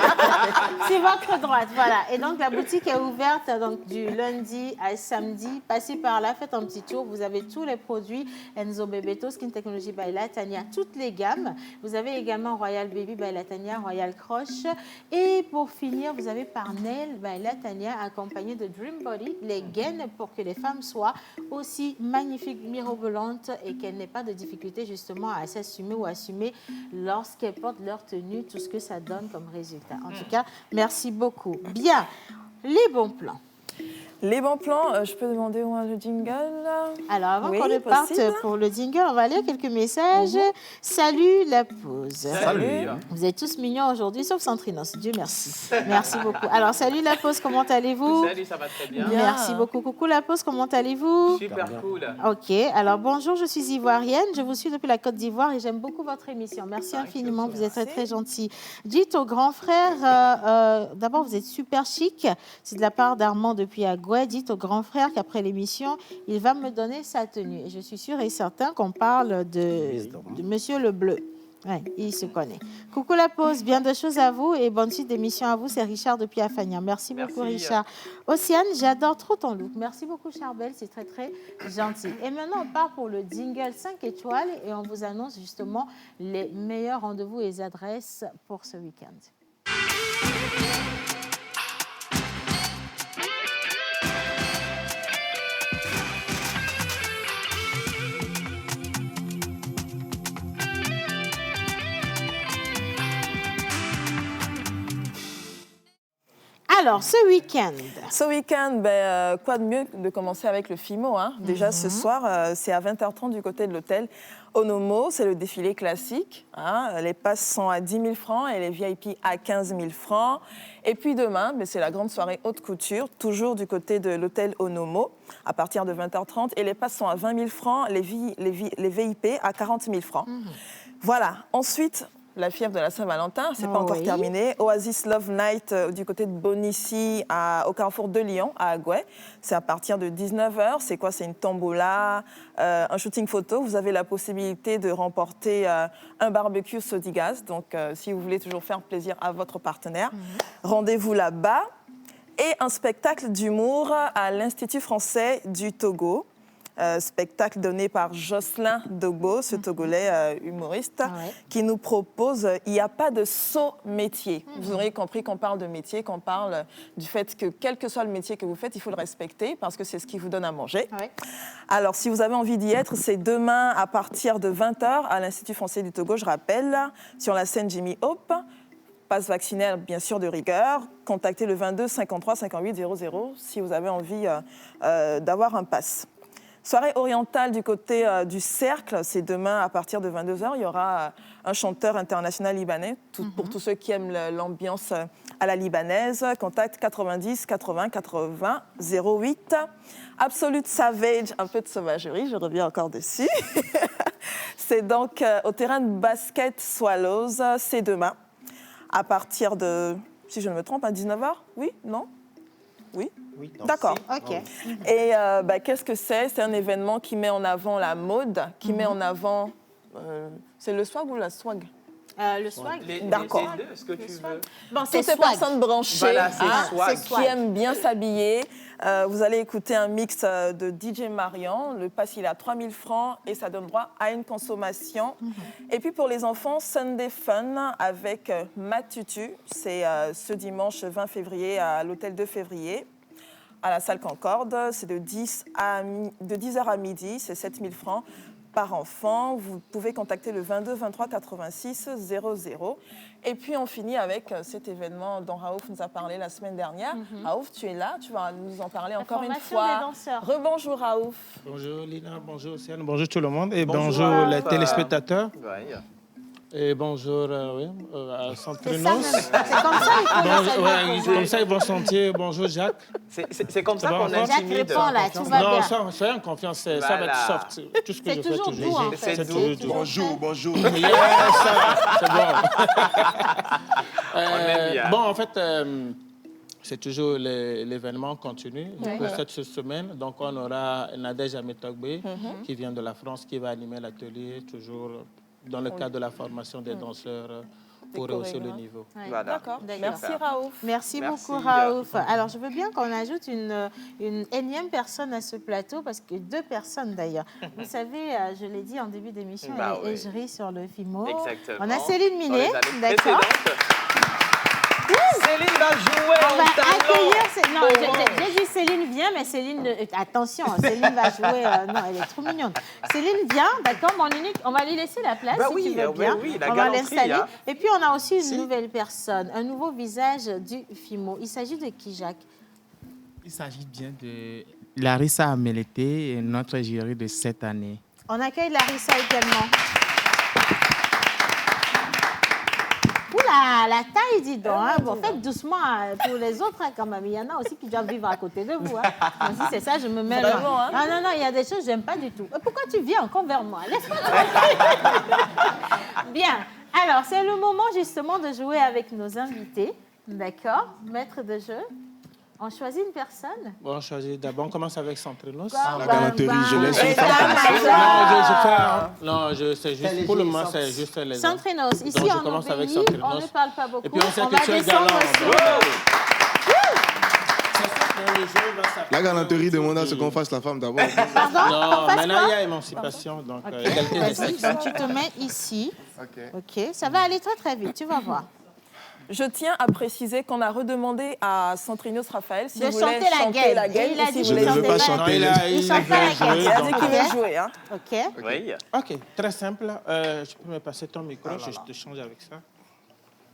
C'est votre droite, voilà. Et donc, la boutique est ouverte donc, du lundi à samedi. Passez par là, faites un petit tour. Vous avez tous les produits Enzo Bebeto, Skin Technology by Latanya, toutes les gammes. Vous avez également Royal Baby by Latanya, Royal Crush. Et pour finir, vous avez Parnell by Latanya, accompagné de Dream Body, les gaines pour que les femmes soient aussi magnifiques, mirobolantes et qu'elles n'aient pas de difficulté justement à s'assumer ou assumer lorsqu'elles portent leur tenue, tout ce que ça donne comme résultat. En tout cas, merci beaucoup. Bien, les bons plans.
Les bons plans, je peux demander où est le jingle?
Alors, avant
oui,
qu'on ne parte
possible.
pour le jingle, on va lire quelques messages. Salut la pause.
Salut.
Vous êtes tous mignons aujourd'hui, sauf Centrinos. Dieu merci. Merci beaucoup. Alors, salut la pause, comment allez-vous?
Salut, ça va très bien.
Merci beaucoup. Coucou la pause, comment allez-vous?
Super cool.
Ok, alors bonjour, je suis ivoirienne. Je vous suis depuis la Côte d'Ivoire et j'aime beaucoup votre émission. Merci infiniment, vous êtes très, très gentil. Dites au grand frère, d'abord, vous êtes super chic. C'est de la part d'Armand depuis Agoué. Dites au grand frère qu'après l'émission, il va me donner sa tenue. Et je suis sûre et certain qu'on parle de Monsieur le Bleu. Ouais, il se connaît. Coucou la pause, bien de choses à vous et bonne suite d'émission à vous. C'est Richard depuis Afania. Merci beaucoup Richard. Océane, j'adore trop ton look. Merci beaucoup Charbel, c'est très très gentil. Et maintenant, on part pour le jingle 5 étoiles et on vous annonce justement les meilleurs rendez-vous et les adresses pour ce week-end. Alors, ce week-end.
Ce week-end, quoi de mieux de commencer avec le FIMO, hein. Déjà, ce soir, c'est à 20h30 du côté de l'hôtel Onomo. C'est le défilé classique. Hein. Les passes sont à 10 000 francs et les VIP à 15 000 francs. Et puis demain, c'est la grande soirée haute couture, toujours du côté de l'hôtel Onomo, à partir de 20h30. Et les passes sont à 20 000 francs, les VIP à 40 000 francs. Voilà. Ensuite, la fièvre de la Saint-Valentin, c'est pas encore terminé. Oasis Love Night du côté de Bonici, au carrefour de Lyon, à Agoué. C'est à partir de 19h. C'est quoi? C'est une tombola, un shooting photo. Vous avez la possibilité de remporter un barbecue Sodigas. Donc, si vous voulez toujours faire plaisir à votre partenaire, rendez-vous là-bas. Et un spectacle d'humour à l'Institut français du Togo. Spectacle donné par Jocelyn Dogbo, ce Togolais humoriste, qui nous propose « Il n'y a pas de saut métier ». Vous aurez compris qu'on parle de métier, qu'on parle du fait que quel que soit le métier que vous faites, il faut le respecter parce que c'est ce qui vous donne à manger. Alors, si vous avez envie d'y être, c'est demain à partir de 20h à l'Institut français du Togo, je rappelle, sur la scène Jimmy Hope. Passe vaccinal, bien sûr, de rigueur. Contactez le 22 53 58 00 si vous avez envie d'avoir un pass. Soirée orientale du côté du Cercle, c'est demain à partir de 22h. Il y aura un chanteur international libanais, pour tous ceux qui aiment l'ambiance à la libanaise. Contact 90 80 80 08. Absolute Savage, un peu de sauvagerie, je reviens encore dessus. C'est donc au terrain de basket Swallows, c'est demain, à partir de, si je ne me trompe, à 19h. Oui? Non? Oui?
Oui,
d'accord. Ok.
Et qu'est-ce que c'est? C'est un événement qui met en avant la mode, qui met en avant... c'est le swag ou la swag?
Le swag.
D'accord.
Les deux, ce que tu veux.
Bon,
toutes ces personnes branchées
voilà, swag.
qui aiment bien s'habiller. Vous allez écouter un mix de DJ Marian. Le pass, il est à 3 000 francs et ça donne droit à une consommation. Et puis pour les enfants, Sunday Fun avec Matutu. C'est ce dimanche 20 février à l'hôtel 2 février. À la salle Concorde, c'est de 10h à midi, c'est 7 000 francs par enfant. Vous pouvez contacter le 22 23 86 00. Et puis on finit avec cet événement dont Raouf nous a parlé la semaine dernière. Raouf, tu es là, tu vas nous en parler encore une fois. Rebonjour Raouf.
Bonjour Lina, bonjour Océane, bonjour tout le monde et bonjour les téléspectateurs. Et bonjour, à Centrinos.
C'est comme ça qu'ils commencent à dire.
Comme ça, ils vont sentir bonjour Jacques.
C'est comme ça qu'on intimide.
Jacques répond là, tout va bien.
Non, soyez en confiance, ça va être soft. Tout ce que je fais
toujours
toujours.
doux, en fait.
C'est toujours doux.
Bonjour.
Yes, c'est bon.
aime bien.
Bon, en fait, c'est toujours l'événement continu.
Ouais.
Pour cette semaine, donc on aura Nadège Ametogbe qui vient de la France, qui va animer l'atelier, toujours dans le cadre de la formation des danseurs pour rehausser le niveau.
Ouais.
Voilà.
D'accord. Merci Raouf.
Merci beaucoup, Raouf. Alors, je veux bien qu'on ajoute une énième personne à ce plateau, parce que 2 personnes d'ailleurs. Vous savez, je l'ai dit en début d'émission,
Bah
elle est
oui.
égérie sur le FIMO.
Exactement.
On a Céline
Dans les
Minet,
années
d'accord.
précédentes. Céline va jouer
On va
en talent.
accueillir... Non, j'ai dit Céline vient, mais Céline... attention, Céline va jouer... non, elle est trop mignonne. Céline vient, d'accord, mon unique... On va lui laisser la place,
Bah
si
oui,
tu veux bien.
oui, la
on va
galanterie,
l'installer.
hein.
Et puis, on a aussi une nouvelle personne, un nouveau visage du FIMO. Il s'agit de qui, Jacques?
Il s'agit bien de Larissa Amélété, notre jury de cette année.
On accueille Larissa également. Oula, la taille, dis donc. Hein. Bon, faites doucement pour les autres, hein, quand même. Il y en a aussi qui doivent vivre à côté de vous. Hein. Moi, si c'est ça, je me mets là.
Vraiment, hein.
Ah non, non, il y a des choses que j'aime pas du tout. Pourquoi tu viens encore vers moi? Laisse-moi tranquille. Bien. Alors, c'est le moment justement de jouer avec nos invités. D'accord? Maître de jeu. On choisit une personne.
Bon, on choisit d'abord, on commence avec Centrinos.
La galanterie, je laisse une
c'est juste, pour le moment, c'est juste les hommes.
Centrinos, ici
Donc, je
on
commence avec
obéit,
Centrinos.
on ne parle pas beaucoup.
Et puis on sait
va
que tu es
descendre
galant.
sur-
La galanterie demande à ce qu'on fasse la femme d'abord.
Pardon?
Non,
On fasse
maintenant
quoi?
il y a émancipation, donc
Ok.
égalité des
Vas-y,
sexes.
donc tu te mets ici. Ok, ça va aller très très vite, tu vas voir.
Je tiens à préciser qu'on a redemandé à Centrinos Raphaël s'il
De
voulait
chanter la
chanter
gaine.
la gaine.
Il a
ou
dit
s'il
qu'il
voulait
chantait
jouer.
pas.
Non, il
chante pas la gaine.
Il a dit qu'il
Ok.
veut jouer. Hein.
Ok.
Oui.
Ok, très simple. Je peux me passer ton micro, je te change avec ça.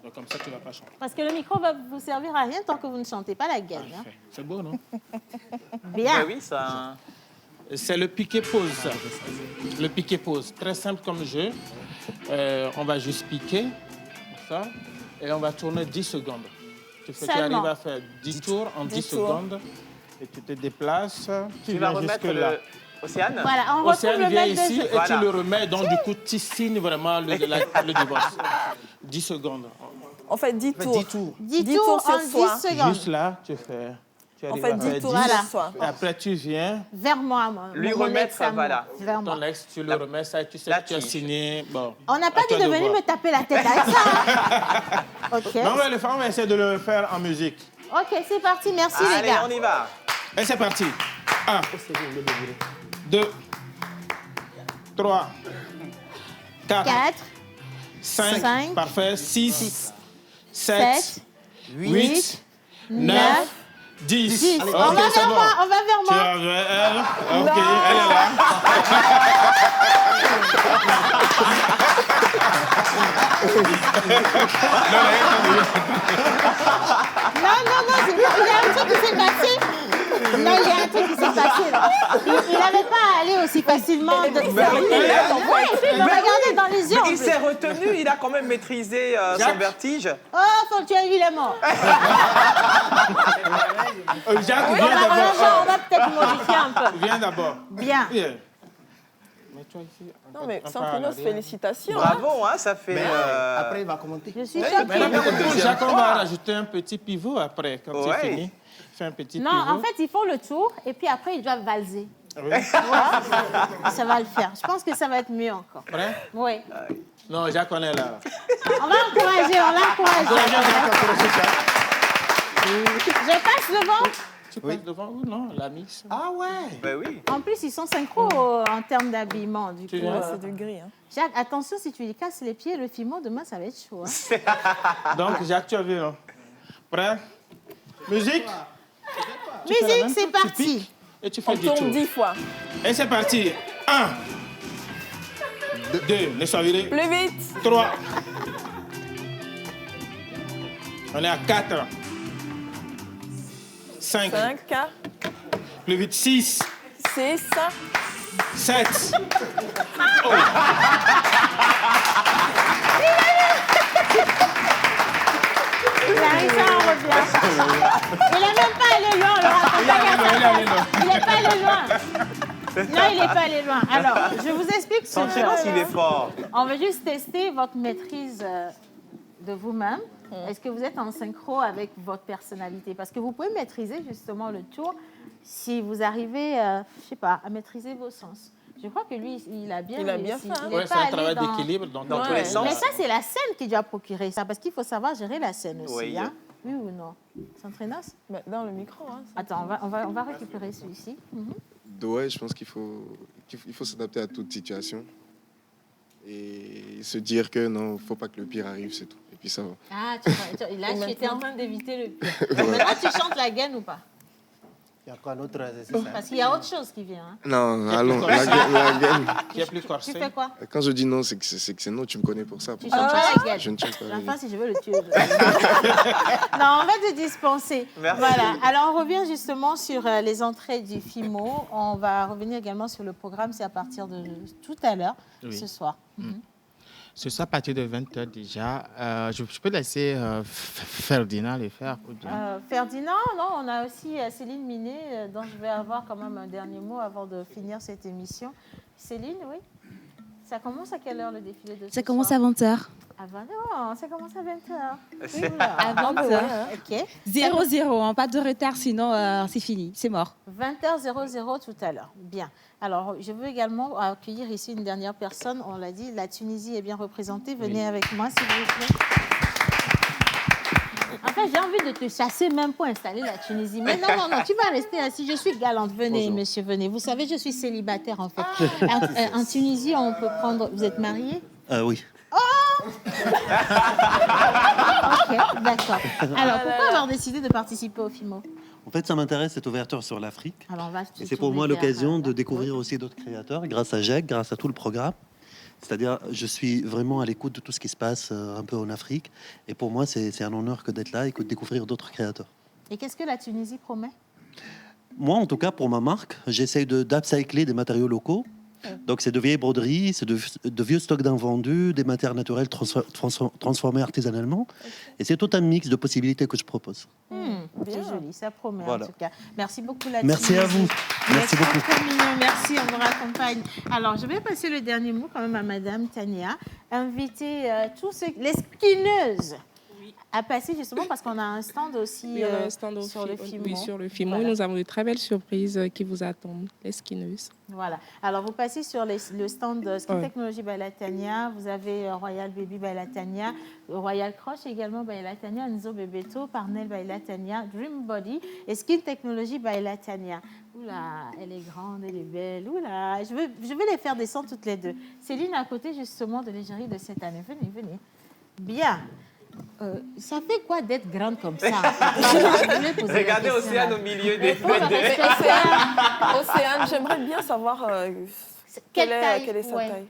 Donc comme ça, tu ne vas pas chanter.
Parce que le micro va vous servir à rien tant que vous ne chantez pas la gaine. Hein.
C'est beau, non?
Bien.
Oui, ça.
C'est le piqué-pause, ça. Le piqué-pause, très simple comme jeu. On va juste piquer, comme ça, et on va tourner 10 secondes. Tu
Seulement.
arrives à faire 10 tours en 10 secondes, et tu te déplaces, tu
Tu vas
viens
remettre
jusque-là.
Océane.
Voilà, on retrouve
Océane
le
vient
maître de
ici
jeu.
et
Voilà.
tu le remets, donc du coup, tu signes vraiment le divorce. 10 secondes.
On fait 10 tours.
10 tours.
10
10
tours
tours sur
en 10
soi.
secondes.
Juste là, tu fais... Tu
On
arrives
fait
à
10
faire
tours
10.
sur soi.
Et après, tu viens,
Vers moi, moi.
Lui
mon
remettre,
ex-amour.
voilà.
Vers moi.
ton ex, tu le remets, ça, et tu sais
La
que tu as
tige.
signé. Bon.
On n'a pas
À
dit
toi
de
de
venir
voir.
me taper la tête avec ça. Hein. Ok.
Non, on va le faire, on va essayer de le faire en musique.
Ok, c'est parti. Merci les
Allez,
gars.
on y va.
Et c'est parti. 1, 2, 3, 4,
4,
5,
Cinq,
parfait, 6,
7,
7, 8, 9, 10.
10.
Ok,
On va
c'est
vers
bon.
moi, on va vers
Tu
moi.
as joué elle. Ok, elle est là.
Non, non, non, il y a un truc qui s'est passé. Non, il y a un truc qui s'est passé là. Il n'avait pas à aller aussi facilement. De...
Mais
Ouais, et puis il me regardait dans les yeux. en
Mais il
plus.
s'est retenu, il a quand même maîtrisé son
Jacques.
vertige.
Oh, faut que tu aies vu les morts.
Jacques,
On
viens
va,
d'abord.
on va peut-être modifier un peu.
Viens d'abord.
Bien.
Viens. Mets-toi ici.
Non, mais
Un pas en
Centrinos,
arrière.
félicitations.
Bravo, hein, ça fait.
Après, il va commenter.
Je suis
Oui,
choquée.
mais non,
Pour
deuxième
Jacques, on
fois.
va rajouter un petit pivot après, quand
Ouais.
c'est fini. Fais un petit
Non,
pivot.
en fait, ils font le tour et puis après, ils doivent valser.
Oui.
Ça va le faire. Je pense que ça va être mieux encore.
Prêt?
Oui.
Non, Jacques, on est là.
On va encourager, on l'encourage.
Viens, Jacques, approche, Jacques.
Je passe devant.
Tu passes devant ou non, la mix?
Ah ouais.
Ben oui.
En plus, ils sont synchro en termes d'habillement. Du coup,
viens.
C'est du gris. Hein.
Jacques, attention, si tu lui casses les pieds, le FIMO, demain, ça va être chaud. Hein.
Donc, Jacques, tu as vu, non? Prêt? Musique?
Musique, c'est parti.
Et tu fais
On
du tour.
tourne 10 fois.
Et c'est parti. 1, 2, laisse-moi virer.
Plus vite.
3. On est à 4. 5.
5,
Plus vite. 6.
6,
7.
Clarissa, on revient. Il n'est même pas allé loin, on le raconte. Il n'est pas allé loin. Non, il n'est pas allé loin. Alors, je vous explique ce jeu.
Il est fort.
On veut juste tester votre maîtrise de vous-même. Est-ce que vous êtes en synchro avec votre personnalité? Parce que vous pouvez maîtriser justement le tour si vous arrivez, je ne sais pas, à maîtriser vos sens. Je crois que lui, il a bien réussi.
fait. Oui, c'est un travail d'équilibre dans tous les sens.
Mais ça, c'est la scène qui doit procurer ça, parce qu'il faut savoir gérer la scène aussi.
Oui.
Hein? Oui ou non? S'entraînasse?
Dans le micro. Hein,
attends, on va récupérer celui-ci.
Ouais, je pense qu'il faut s'adapter à toute situation. Et se dire que non, il ne faut pas que le pire arrive, c'est tout. Et puis ça va.
Ah, là, tu étais en train d'éviter le pire. Maintenant, tu chantes la gaine ou pas?
Il y a quoi d'autre?
Parce qu'il y a autre chose qui vient. Hein?
Non, allons, la gaine.
Qui est plus corsé.
Tu fais quoi?
Quand je dis non, c'est que c'est non, tu me connais pour ça.
Tu chantes pas la gaine.
Je ne chante pas la
Enfin,
gaine.
si je veux le tuer. Non, on va te dispenser.
Merci.
Voilà. Alors, on revient justement sur les entrées du FIMO. On va revenir également sur le programme. C'est à partir de tout à l'heure, ce soir.
Ce soir, à partir de 20h déjà, je peux laisser Ferdinand le faire. Ou bien...
Ferdinand, non, on a aussi Céline Minet, dont je vais avoir quand même un dernier mot avant de finir cette émission. Céline, oui? Ça commence à quelle heure le défilé de ce
Ça commence
soir?
à 20h.
À 20h, ça commence à 20h.
À 20h.
Ok.
0-0, pas de retard, sinon c'est fini, c'est mort.
20h00 tout à l'heure. Bien. Alors, je veux également accueillir ici une dernière personne. On l'a dit, la Tunisie est bien représentée. Venez avec moi, s'il vous plaît. En fait, j'ai envie de te chasser même pour installer la Tunisie. Mais non, tu vas rester assis. Je suis galante. Venez, monsieur, venez. Vous savez, je suis célibataire, en fait. En Tunisie, on peut prendre... Vous êtes marié?
Oui.
Oh! Ok, d'accord. Alors, pourquoi avoir décidé de participer au FIMO?
En fait, ça m'intéresse cette ouverture sur l'Afrique.
Alors, on va
Et c'est pour moi l'occasion de découvrir aussi d'autres créateurs grâce à Jacques, grâce à tout le programme. C'est-à-dire, je suis vraiment à l'écoute de tout ce qui se passe un peu en Afrique. Et pour moi, c'est un honneur que d'être là et que de découvrir d'autres créateurs.
Et qu'est-ce que la Tunisie promet?
Moi, en tout cas, pour ma marque, j'essaye d'upcycler des matériaux locaux. Donc, c'est de vieilles broderies, c'est de vieux stocks d'invendus, des matières naturelles transformées artisanalement. Et c'est tout un mix de possibilités que je propose.
C'est joli, ça promet
Voilà.
en tout cas. Merci beaucoup, la
Merci
Tunisie.
à vous. Merci beaucoup.
Trop mignon. Merci, on vous raccompagne. Alors, je vais passer le dernier mot quand même à Madame Tania. Inviter tous les skineuses à passer justement parce qu'on a un stand aussi
Oui, on a un stand
sur le FIMO.
Oui, sur le FIMO.
Voilà.
Nous avons de très belles surprises qui vous attendent, les skineuses.
Voilà. Alors, vous passez sur le stand de Skin
Ouais.
Technology by Latania. Vous avez Royal Baby by Latania, Royal Crush également by Latania, Nzo Bebeto, Parnell by Latania, Dream Body et Skin Technology by Latania. Oula, elle est grande, elle est belle. Oula, je veux les faire descendre toutes les deux. Céline à côté justement de l'égérie de cette année. Venez, venez. Bien. Ça fait quoi d'être grande comme ça?
Regardez Océane au milieu des deux.
Océane, j'aimerais bien savoir quelle est sa taille.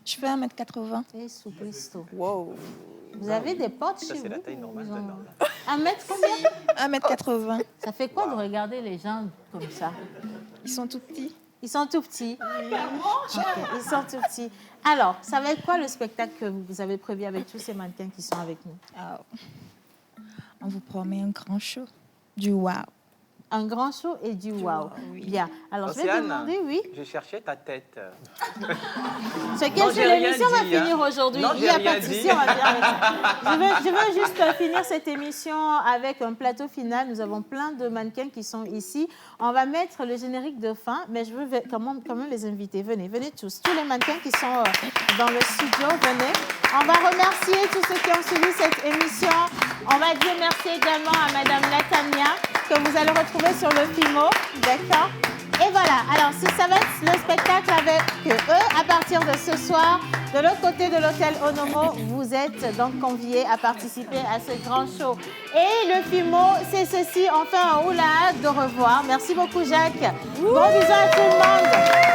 Je fais 1m80.
Jésus Christo.
Wow.
Vous avez des potes
Ça,
chez
c'est
vous?
la taille normale.
Ils ont-
maintenant.
1 mètre combien?
1m80.
Ça fait quoi de regarder les gens comme ça?
Ils sont tout petits.
Ils sont tout petits. Ok, ils sont tout petits. Alors, ça va être quoi le spectacle que vous avez prévu avec tous ces mannequins qui sont avec nous?
On vous promet un grand show. Du wow.
Un grand show et du wow. Bien. Alors, je vais
Océane,
demander, oui.
Je cherchais ta tête.
C'est
Non,
quelle
j'ai rien
l'émission va
dit, hein.
finir aujourd'hui?
Non,
Il
j'ai
n'y a
rien
pas de souci,
dit.
on va dire avec ça. Je veux juste finir cette émission avec un plateau final. Nous avons plein de mannequins qui sont ici. On va mettre le générique de fin, mais je veux quand même les inviter. Venez, venez tous. Tous les mannequins qui sont dans le studio, venez. On va remercier tous ceux qui ont suivi cette émission. On va dire merci également à Madame Latania, que vous allez retrouver sur le FIMO. D'accord? Et voilà, alors si ça va être le spectacle avec eux, à partir de ce soir, de l'autre côté de l'hôtel Onomo, vous êtes donc conviés à participer à ce grand show. Et le FIMO, c'est ceci, on fait un oula de revoir. Merci beaucoup Jacques. Bon bisous à tout le monde.